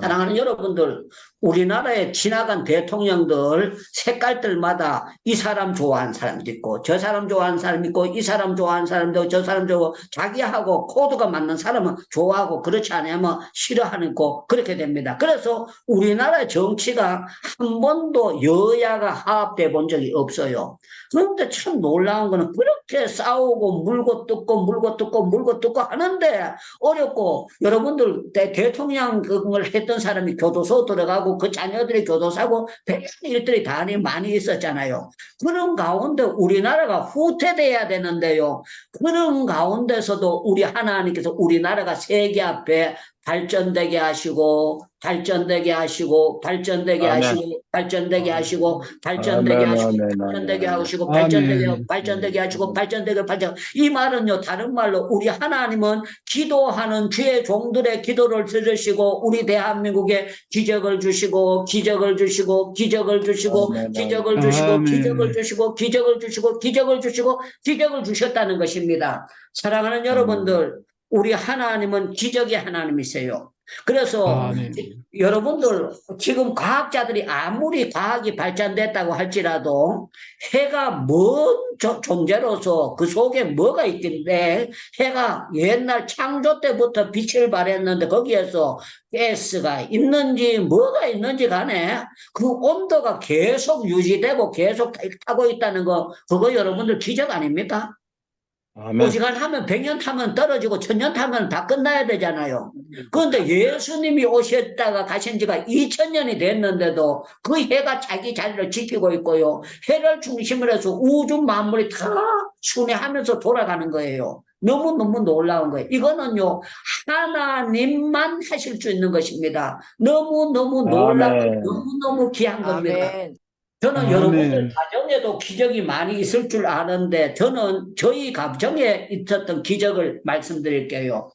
사랑하는 여러분들, 우리나라에 지나간 대통령들 색깔들마다 이 사람 좋아하는 사람도 있고 저 사람 좋아하는 사람도 있고 이 사람 좋아하는 사람도 있고 저 사람 좋아하고 자기하고 코드가 맞는 사람은 좋아하고 그렇지 않으면 싫어하는 거 그렇게 됩니다. 그래서 우리나라 정치가 한 번도 여야가 화합돼 본 적이 없어요. 그런데 참 놀라운 거는 그렇게 싸우고 물고 뜯고 하는데 어렵고 여러분들 대통령 그걸 했던 사람이 교도소 들어가고 그 자녀들이 교도사고 백한 일들이 다 많이 있었잖아요. 그런 가운데 우리나라가 후퇴돼야 되는데요. 그런 가운데서도 우리 하나님께서 우리나라가 세계 앞에 발전되게 하시고 이 말은요 다른 말로 우리 하나님은 기도하는 주의 종들의 기도를 들으시고 우리 대한민국에 기적을 주시고 기적을 주셨다는 것입니다. 사랑하는 여러분들, 우리 하나님은 기적의 하나님이세요. 그래서 여러분들 지금 과학자들이 아무리 과학이 발전됐다고 할지라도 해가 먼 존재로서 그 속에 뭐가 있길래 해가 옛날 창조 때부터 빛을 발했는데 거기에서 가스가 있는지 뭐가 있는지 간에 그 온도가 계속 유지되고 계속 타고 있다는 거 그거 여러분들 기적 아닙니까? 아멘. 오지간하면 100년 타면 떨어지고 1000년 타면 다 끝나야 되잖아요. 그런데 예수님이 오셨다가 가신 지가 2000년이 됐는데도 그 해가 자기 자리를 지키고 있고요. 해를 중심으로 해서 우주 만물이 다 순회하면서 돌아가는 거예요. 너무너무 놀라운 거예요. 이거는요, 하나님만 하실 수 있는 것입니다. 너무너무 놀랍고 아멘. 너무너무 귀한 겁니다. 아멘. 저는 아멘. 여러분들 가정에도 기적이 많이 있을 줄 아는데, 저는 저희 가정에 있었던 기적을 말씀드릴게요.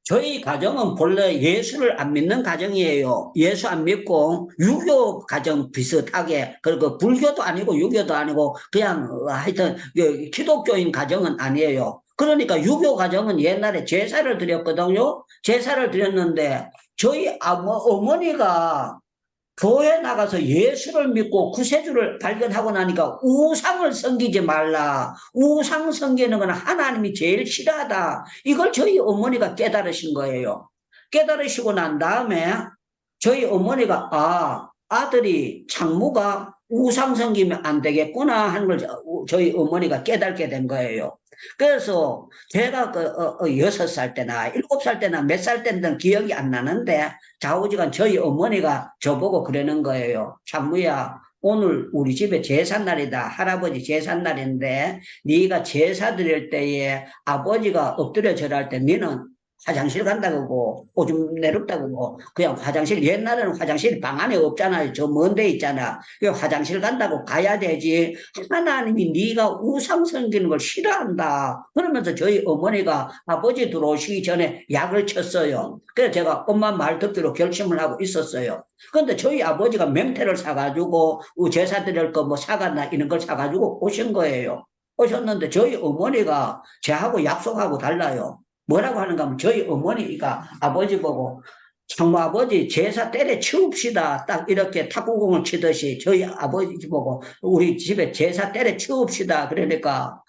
저희 가정은 본래 예수를 안 믿는 가정이에요. 예수 안 믿고 유교 가정 비슷하게, 그리고 불교도 아니고 유교도 아니고 그냥 하여튼 기독교인 가정은 아니에요. 그러니까 유교 가정은 옛날에 제사를 드렸거든요. 제사를 드렸는데 저희 어머니가 교회 나가서 예수를 믿고 구세주를 발견하고 나니까 우상을 섬기지 말라. 우상 섬기는 건 하나님이 제일 싫어하다. 이걸 저희 어머니가 깨달으신 거예요. 깨달으시고 난 다음에 저희 어머니가 아들이 창무가 우상 섬기면 안 되겠구나 하는 걸 저희 어머니가 깨닫게 된 거예요. 그래서 제가 6살 때나 7살 때나 몇 살 때는 기억이 안 나는데 좌우지간 저희 어머니가 저보고 그러는 거예요. 창무야, 오늘 우리 집에 제삿날이다. 할아버지 제삿날인데 네가 제사 드릴 때에 아버지가 엎드려 절할 때 너는 화장실 간다고 오줌 내렸다고 그냥 화장실, 옛날에는 화장실 방 안에 없잖아요. 저 먼 데 있잖아. 화장실 간다고 가야 되지. 하나님이 네가 우상 섬기는 걸 싫어한다. 그러면서 저희 어머니가 아버지 들어오시기 전에 약을 쳤어요. 그래서 제가 엄마 말 듣기로 결심을 하고 있었어요. 그런데 저희 아버지가 맹태를 사가지고 제사 드릴 거 뭐 사과나 이런 걸 사가지고 오신 거예요. 오셨는데 저희 어머니가 저하고 약속하고 달라요. 뭐라고 하는가 하면 저희 어머니가 아버지 보고 창무 아버지 제사 때려 치웁시다. 딱 이렇게 탁구공을 치듯이 저희 아버지 보고 우리 집에 제사 때려 치웁시다. 그러니까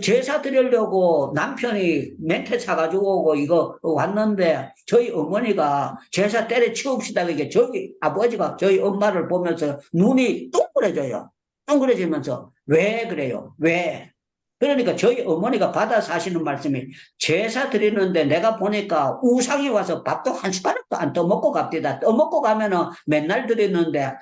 제사 드리려고 남편이 멘트 사가지고 오고 이거 왔는데 저희 어머니가 제사 때려 치웁시다. 이게 저희 아버지가 저희 엄마를 보면서 눈이 동그래져요. 동그래지면서 왜 그래요? 왜? 그러니까 저희 어머니가 받아서 하시는 말씀이 제사 드리는데 내가 보니까 우상이 와서 밥도 한 숟가락도 안 떠먹고 갑니다. 떠먹고 가면은 맨날 드리는데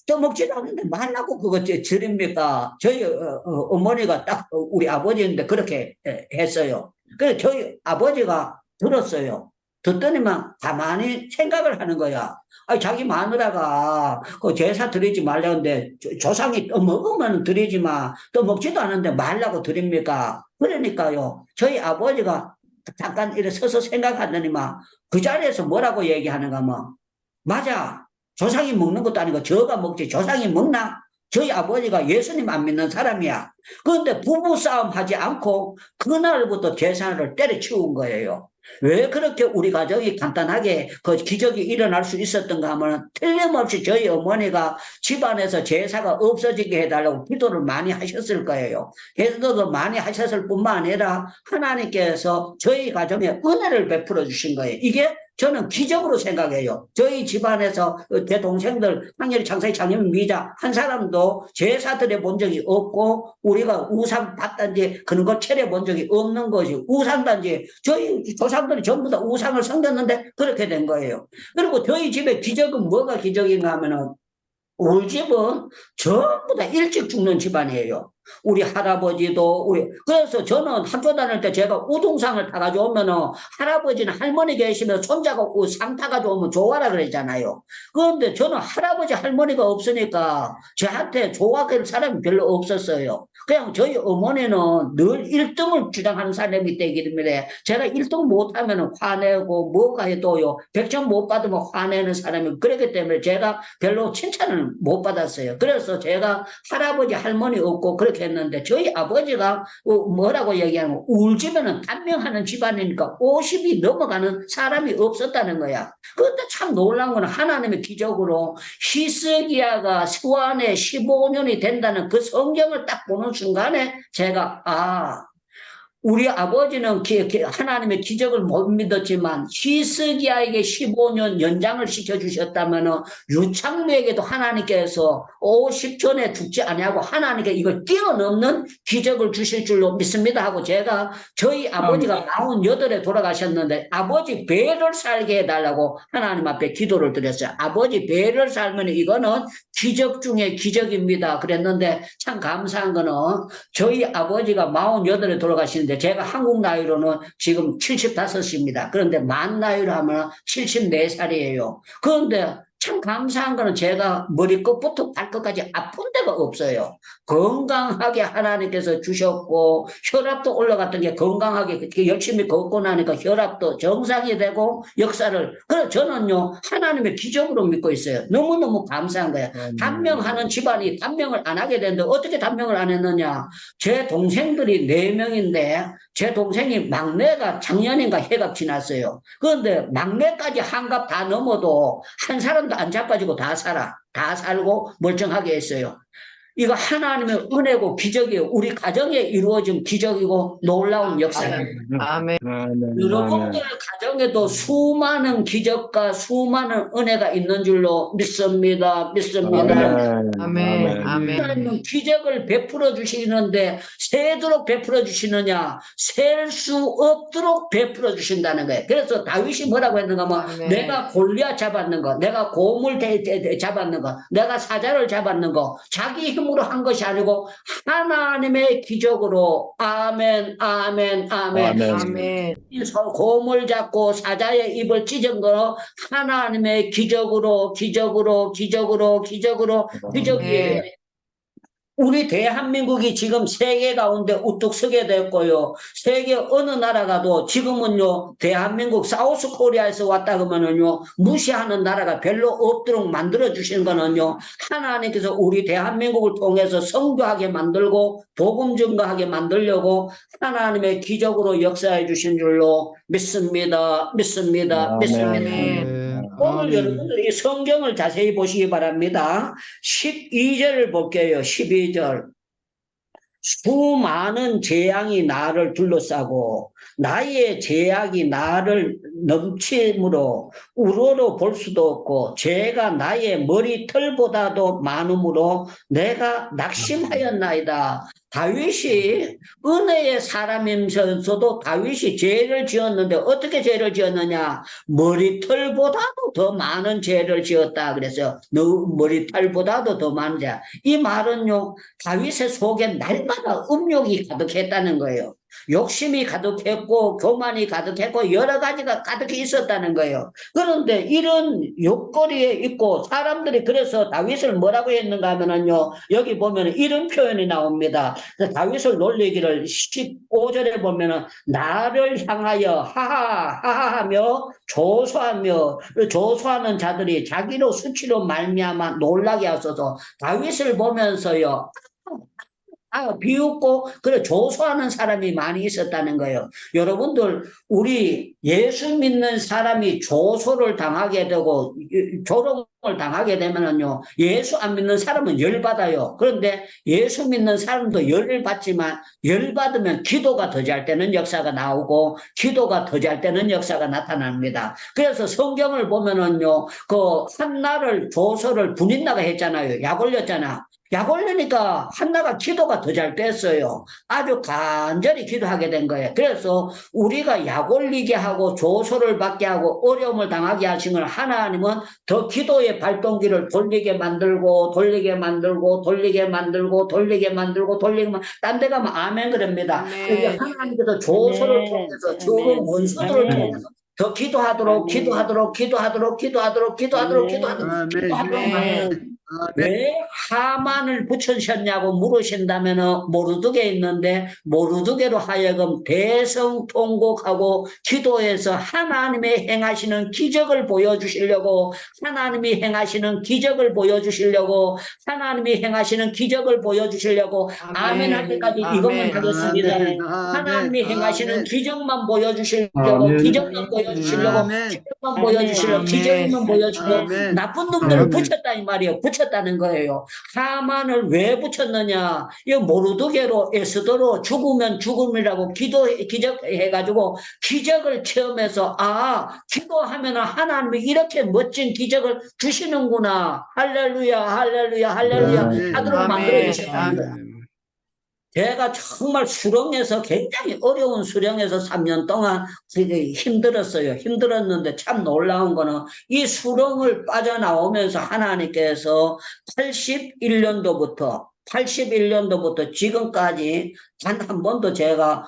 떠먹지도 않는데 말라고 그거 드립니까? 저희 어머니가 딱 우리 아버지인데 그렇게 했어요. 그래서 저희 아버지가 들었어요. 듣더니만 가만히 생각을 하는 거야. 자기 마누라가 그 제사 드리지 말라는데 조상이 떠먹으면 드리지만 떠먹지도 않는데 말라고 드립니까? 그러니까요. 저희 아버지가 잠깐 이렇게 서서 생각하더니만 그 자리에서 뭐라고 얘기하는가 하면 맞아. 조상이 먹는 것도 아니고 저가 먹지. 조상이 먹나? 저희 아버지가 예수님 안 믿는 사람이야. 그런데 부부싸움 하지 않고 그날부터 제사를 때려치운 거예요. 왜 그렇게 우리 가정이 간단하게 그 기적이 일어날 수 있었던가 하면 틀림없이 저희 어머니가 집안에서 제사가 없어지게 해달라고 기도를 많이 하셨을 거예요. 기도도 많이 하셨을 뿐만 아니라 하나님께서 저희 가정에 은혜를 베풀어 주신 거예요. 이게 저는 기적으로 생각해요. 저희 집안에서 제 동생들 항렬이 장사의 장님 미자 한 사람도 제사 드려 본 적이 없고 우리가 우상 받든지 그런 거 차려 본 적이 없는 것이 우상단지 저희 조상들이 전부 다 우상을 섬겼는데 그렇게 된 거예요. 그리고 저희 집에 기적은 뭐가 기적인가 하면은 우리 집은 전부 다 일찍 죽는 집안이에요. 우리 할아버지도 그래서 저는 학교 다닐 때 제가 우등상을 타가지고 오면은 할아버지는 할머니 계시면 손자가 상 타가지고 오면 좋아라 그러잖아요. 그런데 저는 할아버지 할머니가 없으니까 저한테 좋아할 사람이 별로 없었어요. 그냥 저희 어머니는 늘 1등을 주장하는 사람이 되기 때문에 제가 1등 못하면 화내고 뭐가 해도요 100점 못 받으면 화내는 사람이 그렇기 때문에 제가 별로 칭찬을 못 받았어요. 그래서 제가 할아버지 할머니 없고 그렇게 했는데 저희 아버지가 뭐라고 얘기하면 우리 집에는 단명하는 집안이니까 50이 넘어가는 사람이 없었다는 거야. 그런데 참 놀라운 건 하나님의 기적으로 히스기야가 수완에 15년이 된다는 그 성경을 딱 보는 순간에 제가 우리 아버지는 하나님의 기적을 못 믿었지만 히스기야에게 15년 연장을 시켜주셨다면 유창루에게도 하나님께서 50전에 죽지 아니하고 하나님께 이걸 뛰어넘는 기적을 주실 줄로 믿습니다 하고 제가 저희 아버지가 48에 돌아가셨는데 아버지 배를 살게 해달라고 하나님 앞에 기도를 드렸어요. 아버지 배를 살면 이거는 기적 중에 기적입니다 그랬는데 참 감사한 거는 저희 아버지가 48에 돌아가시는데 제가 한국 나이로는 지금 75입니다. 그런데 만 나이로 하면 74살이에요. 그런데 참 감사한 거는 제가 머리 끝부터 발끝까지 아픈 데가 없어요. 건강하게 하나님께서 주셨고 혈압도 올라갔던 게 건강하게 그렇게 열심히 걷고 나니까 혈압도 정상이 되고 역사를 그래서 저는요 하나님의 기적으로 믿고 있어요. 너무너무 감사한 거예요. 단명하는 집안이 단명을 안 하게 되는데 어떻게 단명을 안 했느냐. 제 동생들이 4명인데 제 동생이 막내가 작년인가 해갑 지났어요. 그런데 막내까지 한갑 다 넘어도 한 사람도 안 자빠지고 다 살고 멀쩡하게 했어요. 이거 하나님의 은혜고 기적이에요. 우리 가정에 이루어진 기적이고 놀라운 역사예요. 아멘. 여러분들 가정에도 수많은 기적과 수많은 은혜가 있는 줄로 믿습니다. 아멘. 하나님은 기적을 베풀어 주시는데 새도록 베풀어 주시느냐 셀 수 없도록 베풀어 주신다는 거예요. 그래서 다윗이 뭐라고 했는가 하면 아멘. 내가 골리앗 잡았는 거 내가 고물 잡았는 거 내가 사자를 잡았는 거 자기 힘으로 한 것이 아니고 하나님의 기적으로 아멘. 고물 잡고 사자의 입을 찢은 거 하나님의 기적이에요. 우리 대한민국이 지금 세계 가운데 우뚝 서게 됐고요. 세계 어느 나라 가도 지금은요, 대한민국 사우스 코리아에서 왔다 그러면은요, 무시하는 나라가 별로 없도록 만들어주시는 거는요, 하나님께서 우리 대한민국을 통해서 성교하게 만들고, 복음 증거하게 만들려고 하나님의 기적으로 역사해 주신 줄로 믿습니다. 오늘 여러분들이 성경을 자세히 보시기 바랍니다. 12절을 볼게요. 12절. 수많은 재앙이 나를 둘러싸고 나의 제약이 나를 넘치므로 우러러 볼 수도 없고 죄가 나의 머리털보다도 많으므로 내가 낙심하였나이다. 다윗이 은혜의 사람이면서도 다윗이 죄를 지었는데 어떻게 죄를 지었느냐? 머리털보다도 더 많은 죄를 지었다 그랬어요. 너 머리털보다도 더 많은 죄. 이 말은요, 다윗의 속에 날마다 음욕이 가득했다는 거예요. 욕심이 가득했고 교만이 가득했고 여러 가지가 가득히 있었다는 거예요. 그런데 이런 욕거리에 있고 사람들이 그래서 다윗을 뭐라고 했는가 하면은요, 여기 보면 이런 표현이 나옵니다. 다윗을 놀리기를 15절에 보면은 나를 향하여 하하하하하며 조소하는 자들이 자기로 수치로 말미암아 놀라게 하소서. 다윗을 보면서요, 비웃고 그래 조소하는 사람이 많이 있었다는 거예요. 여러분들 우리 예수 믿는 사람이 조소를 당하게 되고 조롱을 당하게 되면은요, 예수 안 믿는 사람은 열받아요. 그런데 예수 믿는 사람도 열을 받지만 열받으면 기도가 더 잘 되는 역사가 나오고 기도가 더 잘 되는 역사가 나타납니다. 그래서 성경을 보면은요, 그 한나를 조소를 분인나가 했잖아요. 약 올렸잖아. 약 올리니까 한나가 기도가 더 잘 됐어요. 아주 간절히 기도하게 된 거예요. 그래서 우리가 약 올리게 하고 조소를 받게 하고 어려움을 당하게 하신 걸 하나님은 더 기도의 발동기를 돌리게 만들고 딴 데 가면 아멘 그럽니다. 하나님께서 조소를 통해서 좋은 원수들을 통해서 더 기도하도록 왜 하만을 붙여주셨냐고 물으신다면 모르드게 있는데 모르드게로 하여금 대성통곡하고 기도해서 하나님의 행하시는 기적을 보여주시려고 하나님이 행하시는 기적을 보여주시려고 아멘 할 때까지 이것만 하겠습니다. 하나님이 행하시는 기적만 보여주시려고 기적만 보여주시려고 기적만 보여주시려고 나쁜 놈들을 붙였다 이 말이에요. 붙였다는 거예요. 하만을 왜 붙였느냐? 이 모르드게로 에스더로 죽으면 죽음이라고 기적해가지고 기적을 체험해서 기도하면 하나님이 이렇게 멋진 기적을 주시는구나. 할렐루야, 할렐루야, 할렐루야 하도록 만들어 주셨습니다. 제가 정말 수렁에서 굉장히 어려운 수렁에서 3년 동안 되게 힘들었어요. 힘들었는데 참 놀라운 거는 이 수렁을 빠져나오면서 하나님께서 81년도부터 지금까지 단 한 번도 제가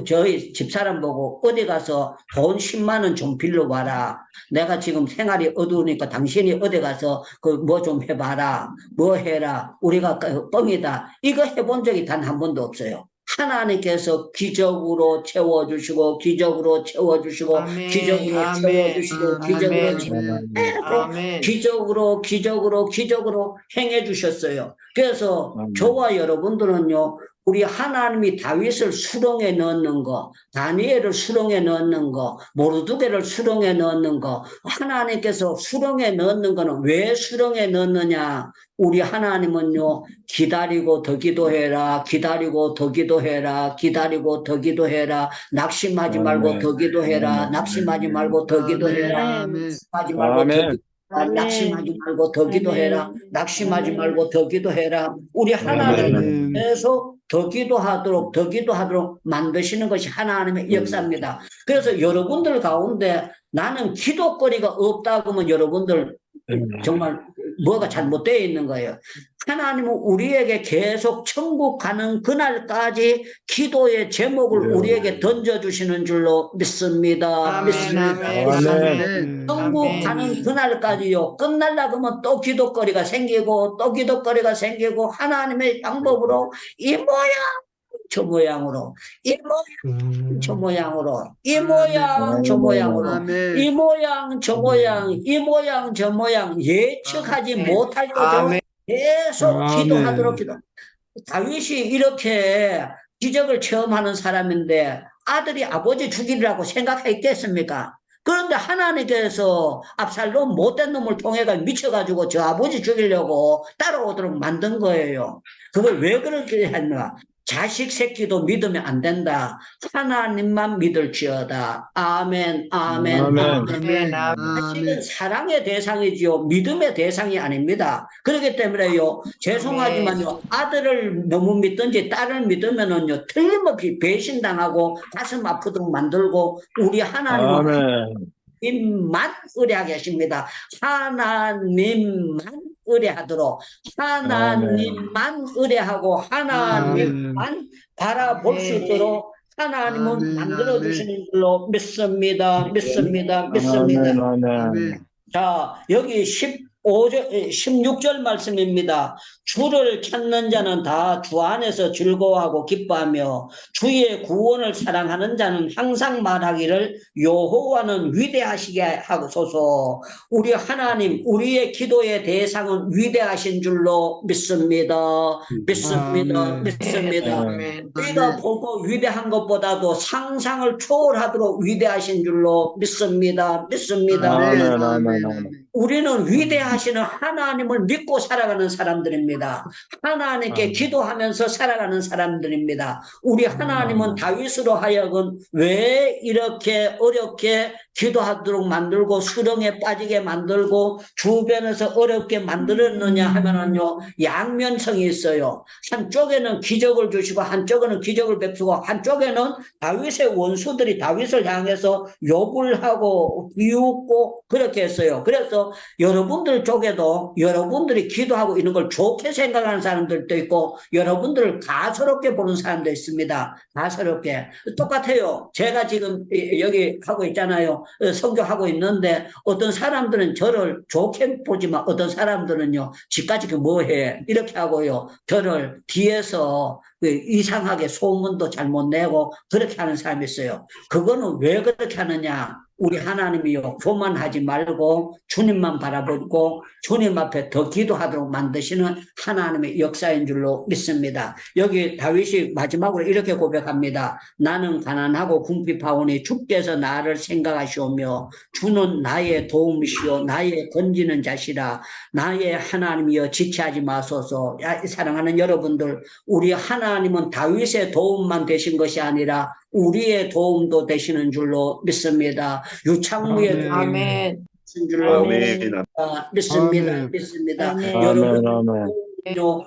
저희 집사람 보고 어디 가서 돈 10만 원 좀 빌려봐라. 내가 지금 생활이 어두우니까 당신이 어디 가서 뭐 좀 해봐라. 뭐 해라. 우리가 뻥이다. 이거 해본 적이 단 한 번도 없어요. 하나님께서 기적으로 채워주시고 기적으로 채워주시고 기적으로 채워주시고 기적으로 채워주시고 기적으로 행해 주셨어요. 그래서 저와 여러분들은요, 우리 하나님이 다윗을 수렁에 넣는 거, 다니엘을 수렁에 넣는 거, 모르드게를 수렁에 넣는 거, 하나님께서 수렁에 넣는 거는 왜 수렁에 넣느냐? 우리 하나님은요, 기다리고 더 기도해라, 기다리고 더 기도해라, 기다리고 더 기도해라, 낙심하지 말고 더 기도해라, 낙심하지 말고 더 기도해라, 낙심하지 말고 더 기도해라. 낙심하지 말고 더 기도해라. 낙심하지 말고 더 기도해라. 우리 하나님은 계속 더 기도하도록 만드시는 것이 하나님의 역사입니다. 그래서 여러분들 가운데 나는 기도거리가 없다고 하면 여러분들 정말 뭐가 잘못되어 있는 거예요. 하나님은 우리에게 계속 천국 가는 그날까지 기도의 제목을 우리에게 던져주시는 줄로 믿습니다. 천국 가는 그날까지요. 끝날라고 하면 또 기도거리가 생기고 또 기도거리가 생기고 하나님의 방법으로 이 모양 저 모양으로 이 모양 저 모양으로 이 모양 저 모양으로 이 모양 저 모양 이 모양 저 모양 예측하지 못할 거죠. 계속 기도하도록 기도. 다윗이 이렇게 기적을 체험하는 사람인데 아들이 아버지 죽이라고 생각했겠습니까? 그런데 하나님께서 압살롬 못된 놈을 통해가 미쳐가지고 저 아버지 죽이려고 따라오도록 만든 거예요. 그걸 왜 그렇게 했나? 자식 새끼도 믿으면 안 된다. 하나님만 믿을지어다. 아멘, 아멘, 아멘. 자식은 사랑의 대상이지요. 믿음의 대상이 아닙니다. 그렇기 때문에요. 죄송하지만요. 아들을 너무 믿든지 딸을 믿으면은요. 틀림없이 배신당하고 가슴 아프도록 만들고 우리 하나님은 하나님만 의뢰하게 하십니다. 하나님만 의뢰하도록 하나님만 의뢰하고 하나님만 바라볼 수 있도록 하나님은 만들어주시는 줄로 믿습니다. 자, 여기 16절 말씀입니다. 주를 찾는 자는 다 주 안에서 즐거워하고 기뻐하며 주의 구원을 사랑하는 자는 항상 말하기를 여호와는 위대하시게 하소서. 우리 하나님, 우리의 기도의 대상은 위대하신 줄로 믿습니다. 우리가 보고 위대한 것보다도 상상을 초월하도록 위대하신 줄로 믿습니다. 우리는 위대하시는 하나님을 믿고 살아가는 사람들입니다. 하나님께 기도하면서 살아가는 사람들입니다. 우리 하나님은 다윗으로 하여금 왜 이렇게 어렵게 기도하도록 만들고 수렁에 빠지게 만들고 주변에서 어렵게 만들었느냐 하면은요, 양면성이 있어요. 한쪽에는 기적을 주시고 한쪽에는 기적을 베푸고 한쪽에는 다윗의 원수들이 다윗을 향해서 욕을 하고 비웃고 그렇게 했어요. 그래서 여러분들 쪽에도 여러분들이 기도하고 있는 걸 좋게 생각하는 사람들도 있고 여러분들을 가소롭게 보는 사람도 있습니다. 가소롭게. 똑같아요. 제가 지금 여기 하고 있잖아요. 성교하고 있는데 어떤 사람들은 저를 좋게 보지만 어떤 사람들은요, 지까지 뭐해 이렇게 하고요, 저를 뒤에서 이상하게 소문도 잘못 내고 그렇게 하는 사람이 있어요. 그거는 왜 그렇게 하느냐? 우리 하나님이요, 교만하지 말고 주님만 바라보고 주님 앞에 더 기도하도록 만드시는 하나님의 역사인 줄로 믿습니다. 여기 다윗이 마지막으로 이렇게 고백합니다. 나는 가난하고 궁핍하오니 주께서 나를 생각하시오며 주는 나의 도움이시오 나의 건지는 자시라. 나의 하나님이여 지체하지 마소서. 사랑하는 여러분들, 우리 하나님은 다윗의 도움만 되신 것이 아니라 우리의 도움도 되시는 줄로 믿습니다. 유창무의 도움이 아멘. 되신 줄로 아멘. 믿습니다. 믿습니다. 여러분,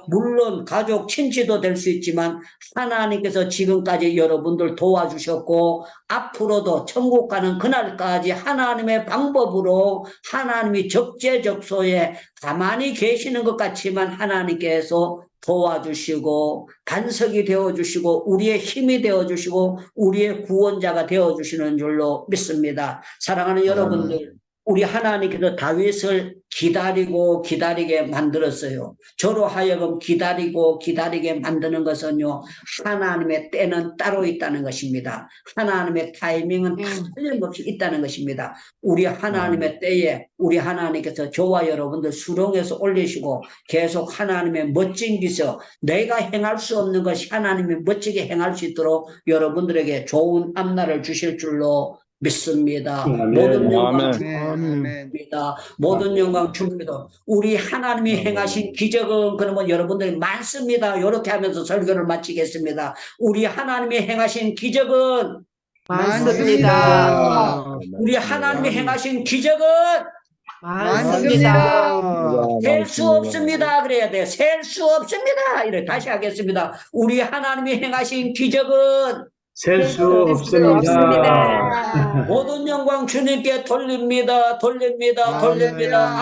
물론 가족 친지도 될 수 있지만 하나님께서 지금까지 여러분들 도와주셨고 앞으로도 천국 가는 그날까지 하나님의 방법으로 하나님이 적재적소에 가만히 계시는 것 같지만 하나님께서 도와주시고 반석이 되어주시고 우리의 힘이 되어주시고 우리의 구원자가 되어주시는 줄로 믿습니다. 사랑하는 여러분들, 우리 하나님께서 다윗을 기다리고 기다리게 만들었어요. 저로 하여금 기다리고 기다리게 만드는 것은요, 하나님의 때는 따로 있다는 것입니다. 하나님의 타이밍은 틀림없이 있다는 것입니다. 우리 하나님의 때에 우리 하나님께서 저와 여러분들 수렁에서 올리시고 계속 하나님의 멋진 기서, 내가 행할 수 없는 것이 하나님이 멋지게 행할 수 있도록 여러분들에게 좋은 앞날을 주실 줄로 믿습니다. 모든 영광 줍니다. 모든 영광 줍니다. 우리 하나님이 행하신 기적은 그러면 여러분들이 많습니다. 이렇게 하면서 설교를 마치겠습니다. 우리 하나님이 행하신 기적은 많습니다. 우리 하나님이 행하신 기적은 많습니다. 셀 수 없습니다. 그래야 돼. 셀 수 없습니다. 이렇게 다시 하겠습니다. 우리 하나님이 행하신 기적은 셀 수 없습니다. 모든 영광 주님께 돌립니다.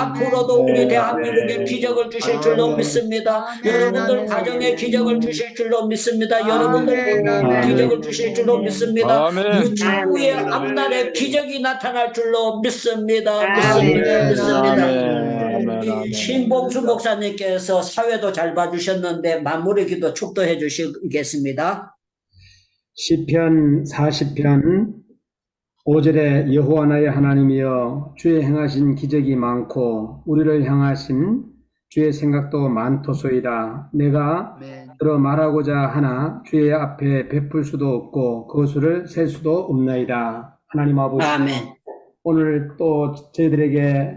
앞으로도 우리 대한민국에 기적을 주실 줄로 믿습니다. 여러분들 가정에 기적을 주실 줄로 믿습니다. 여러분들 기적을 주실 줄로 믿습니다. 유창후의 앞날에 기적이 나타날 줄로 믿습니다. 믿습니다. 신봉수 목사님께서 사회도 잘 봐주셨는데 마무리 기도 축도해 주시겠습니다. 시편 40편 5절에 여호와 나의 하나님이여 주의 행하신 기적이 많고 우리를 향하신 주의 생각도 많도소이다. 내가 들어 말하고자 하나 주의 앞에 베풀 수도 없고 그것을 셀 수도 없나이다. 하나님 아버지, 아멘. 오늘 또 저희들에게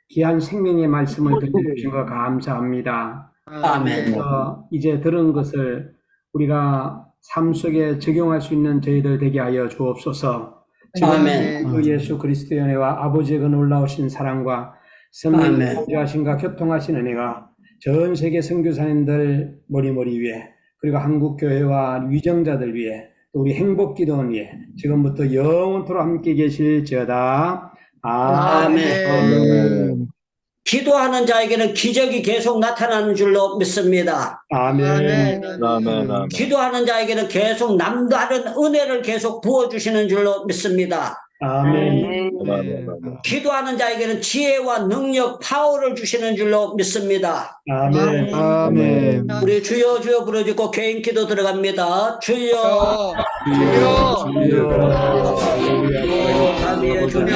귀한 생명의 말씀을 들려주신 것 감사합니다. 아멘. 그래서 이제 들은 것을 우리가 삶 속에 적용할 수 있는 저희들 되게 하여 주옵소서. 아멘. 그 예수 그리스도의 은혜와 아버지의 그 놀라우신 사랑과 성령의 교제하심과 교통하신 은혜가 전 세계 선교사님들 머리 위에, 그리고 한국 교회와 위정자들 위에, 또 우리 행복기도원 위에 지금부터 영원토록 함께 계실지어다. 아멘. 기도하는 자에게는 기적이 계속 나타나는 줄로 믿습니다. 아멘. 기도하는 자에게는 계속 남다른 은혜를 계속 부어주시는 줄로 믿습니다. 아멘. 기도하는 자에게는 지혜와 능력, 파워를 주시는 줄로 믿습니다. 아멘. 우리 주여 주여 부르짖고 개인 기도 들어갑니다. 주여 자비의 주님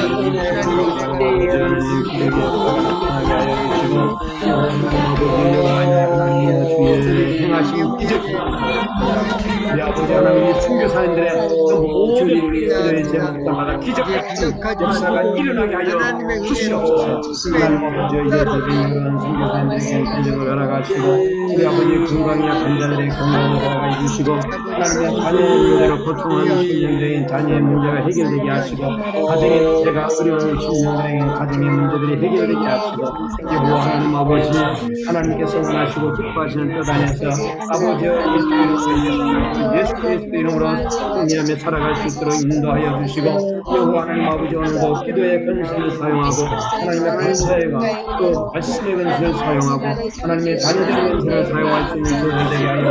행하신 기적, 우리 아버지 하나님의 선교사님들의 모든 기도의 제목마다 기적 역사가 일어나게 하여 주시옵소서. 하나님 아버지, 이제 그런 선교사님들에게 기적을 허락하시고 우리 아버지의 건강이나 간자들의 건강을 허락해 주시고 하나님의 자녀의 문제로 고통하는 신령적인 자녀의 문제가 해결되게 하시고 가정의 문제가 어려운 신령들에게 가정의 문제들이 해결되게 하시고 여호와 하나님 아버지, 하나님께서 원하시고 기뻐하시는 뜻 안에서 아버지의 예수 그리스도 이름으로 승리하며 살아갈 수 있도록 인도하여 주시고 여호와 하나님 아버지, 오늘도 기도의 근신을 사용하고 하나님의 감사와 또 말씀의 근신을 사용하고 하나님의 자녀들의 근신을 사용할 수 있는 저들에게 하여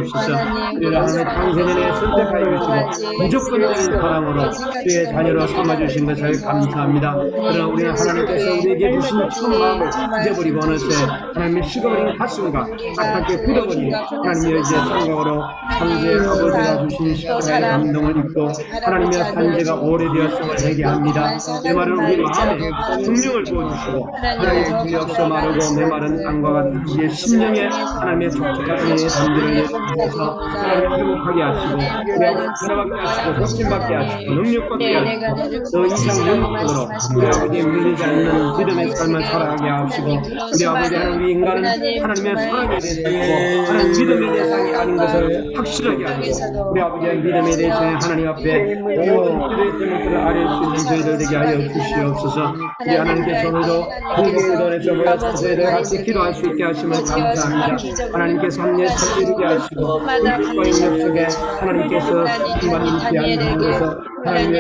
주시옵소서. 우리를 하나님의 창세전에 선택하여 주시고 무조건적인 사랑으로 주의 자녀로 삼아주신 것을 감사합니다. 그러나 우리는 하나님께서 우리에게 주신 첫 마음을 잊어버리고 어느새 하나님의 식어버린 가슴과 딱하게 굳어버린 하나님의 이제 생각으로 창조의 아버지가 주신 십자가의 감동을 입고 하나님의 산재가 오래되었음을 회개합니다. 내 말은 우리 마음에 성령을 부어주시고 하나님의 불이 없어 마르고 메마른 땅과 같은 우리의 심령에 하나님의 촉촉한 은혜의 담대를 주셔서 하나님을 회복하게 하시고 우리 아버지 변화받게 하시고 혁신받게 하시고 능력받게 하시고 더 이상 영적으로 우리 아버지의 밀리지 않는 믿음의 삶을 살아가게 하시고 우리 아버지 하나님 우리 인간은 하나님의 사랑에 대해서 하나님 믿음의 대상이 아닌 것을 확실하게 하시고 우리 아버지의 믿음의 대상에 하나님 앞에 모든 것들을 아뢰 수 있는 저희들 되게 하여 주시옵소서. 우리 하나님께서 오늘도 공동의원에서 모여 저희들 같이 기도할 수 있게 하심을 감사합니다. 하나님께서 합리에 서주게 하시고 우리과 인력 속에 하나님께서 수많은 귀한 하나님께서 하나님의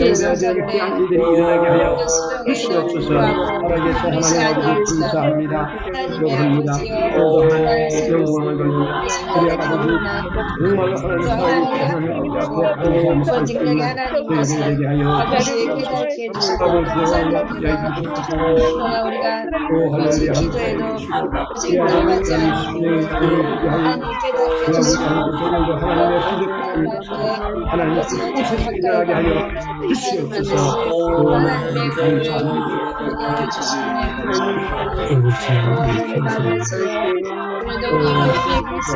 영자전 귀한 일들이 일어나게 하여 주시옵소서. 하나님께서 하나님 아버지 감사합니다. 기도합니다. 오늘도 하나님의 영광을 돌리며 우리 아버지 정말로 하나님 살아계신 하나님 아버지 앞에 감사할 수 있는 저희들 되게 하여 주시옵소서. 아버지 하나님의 뜻을 일어나게 하여 주시옵소서. 감사합니다.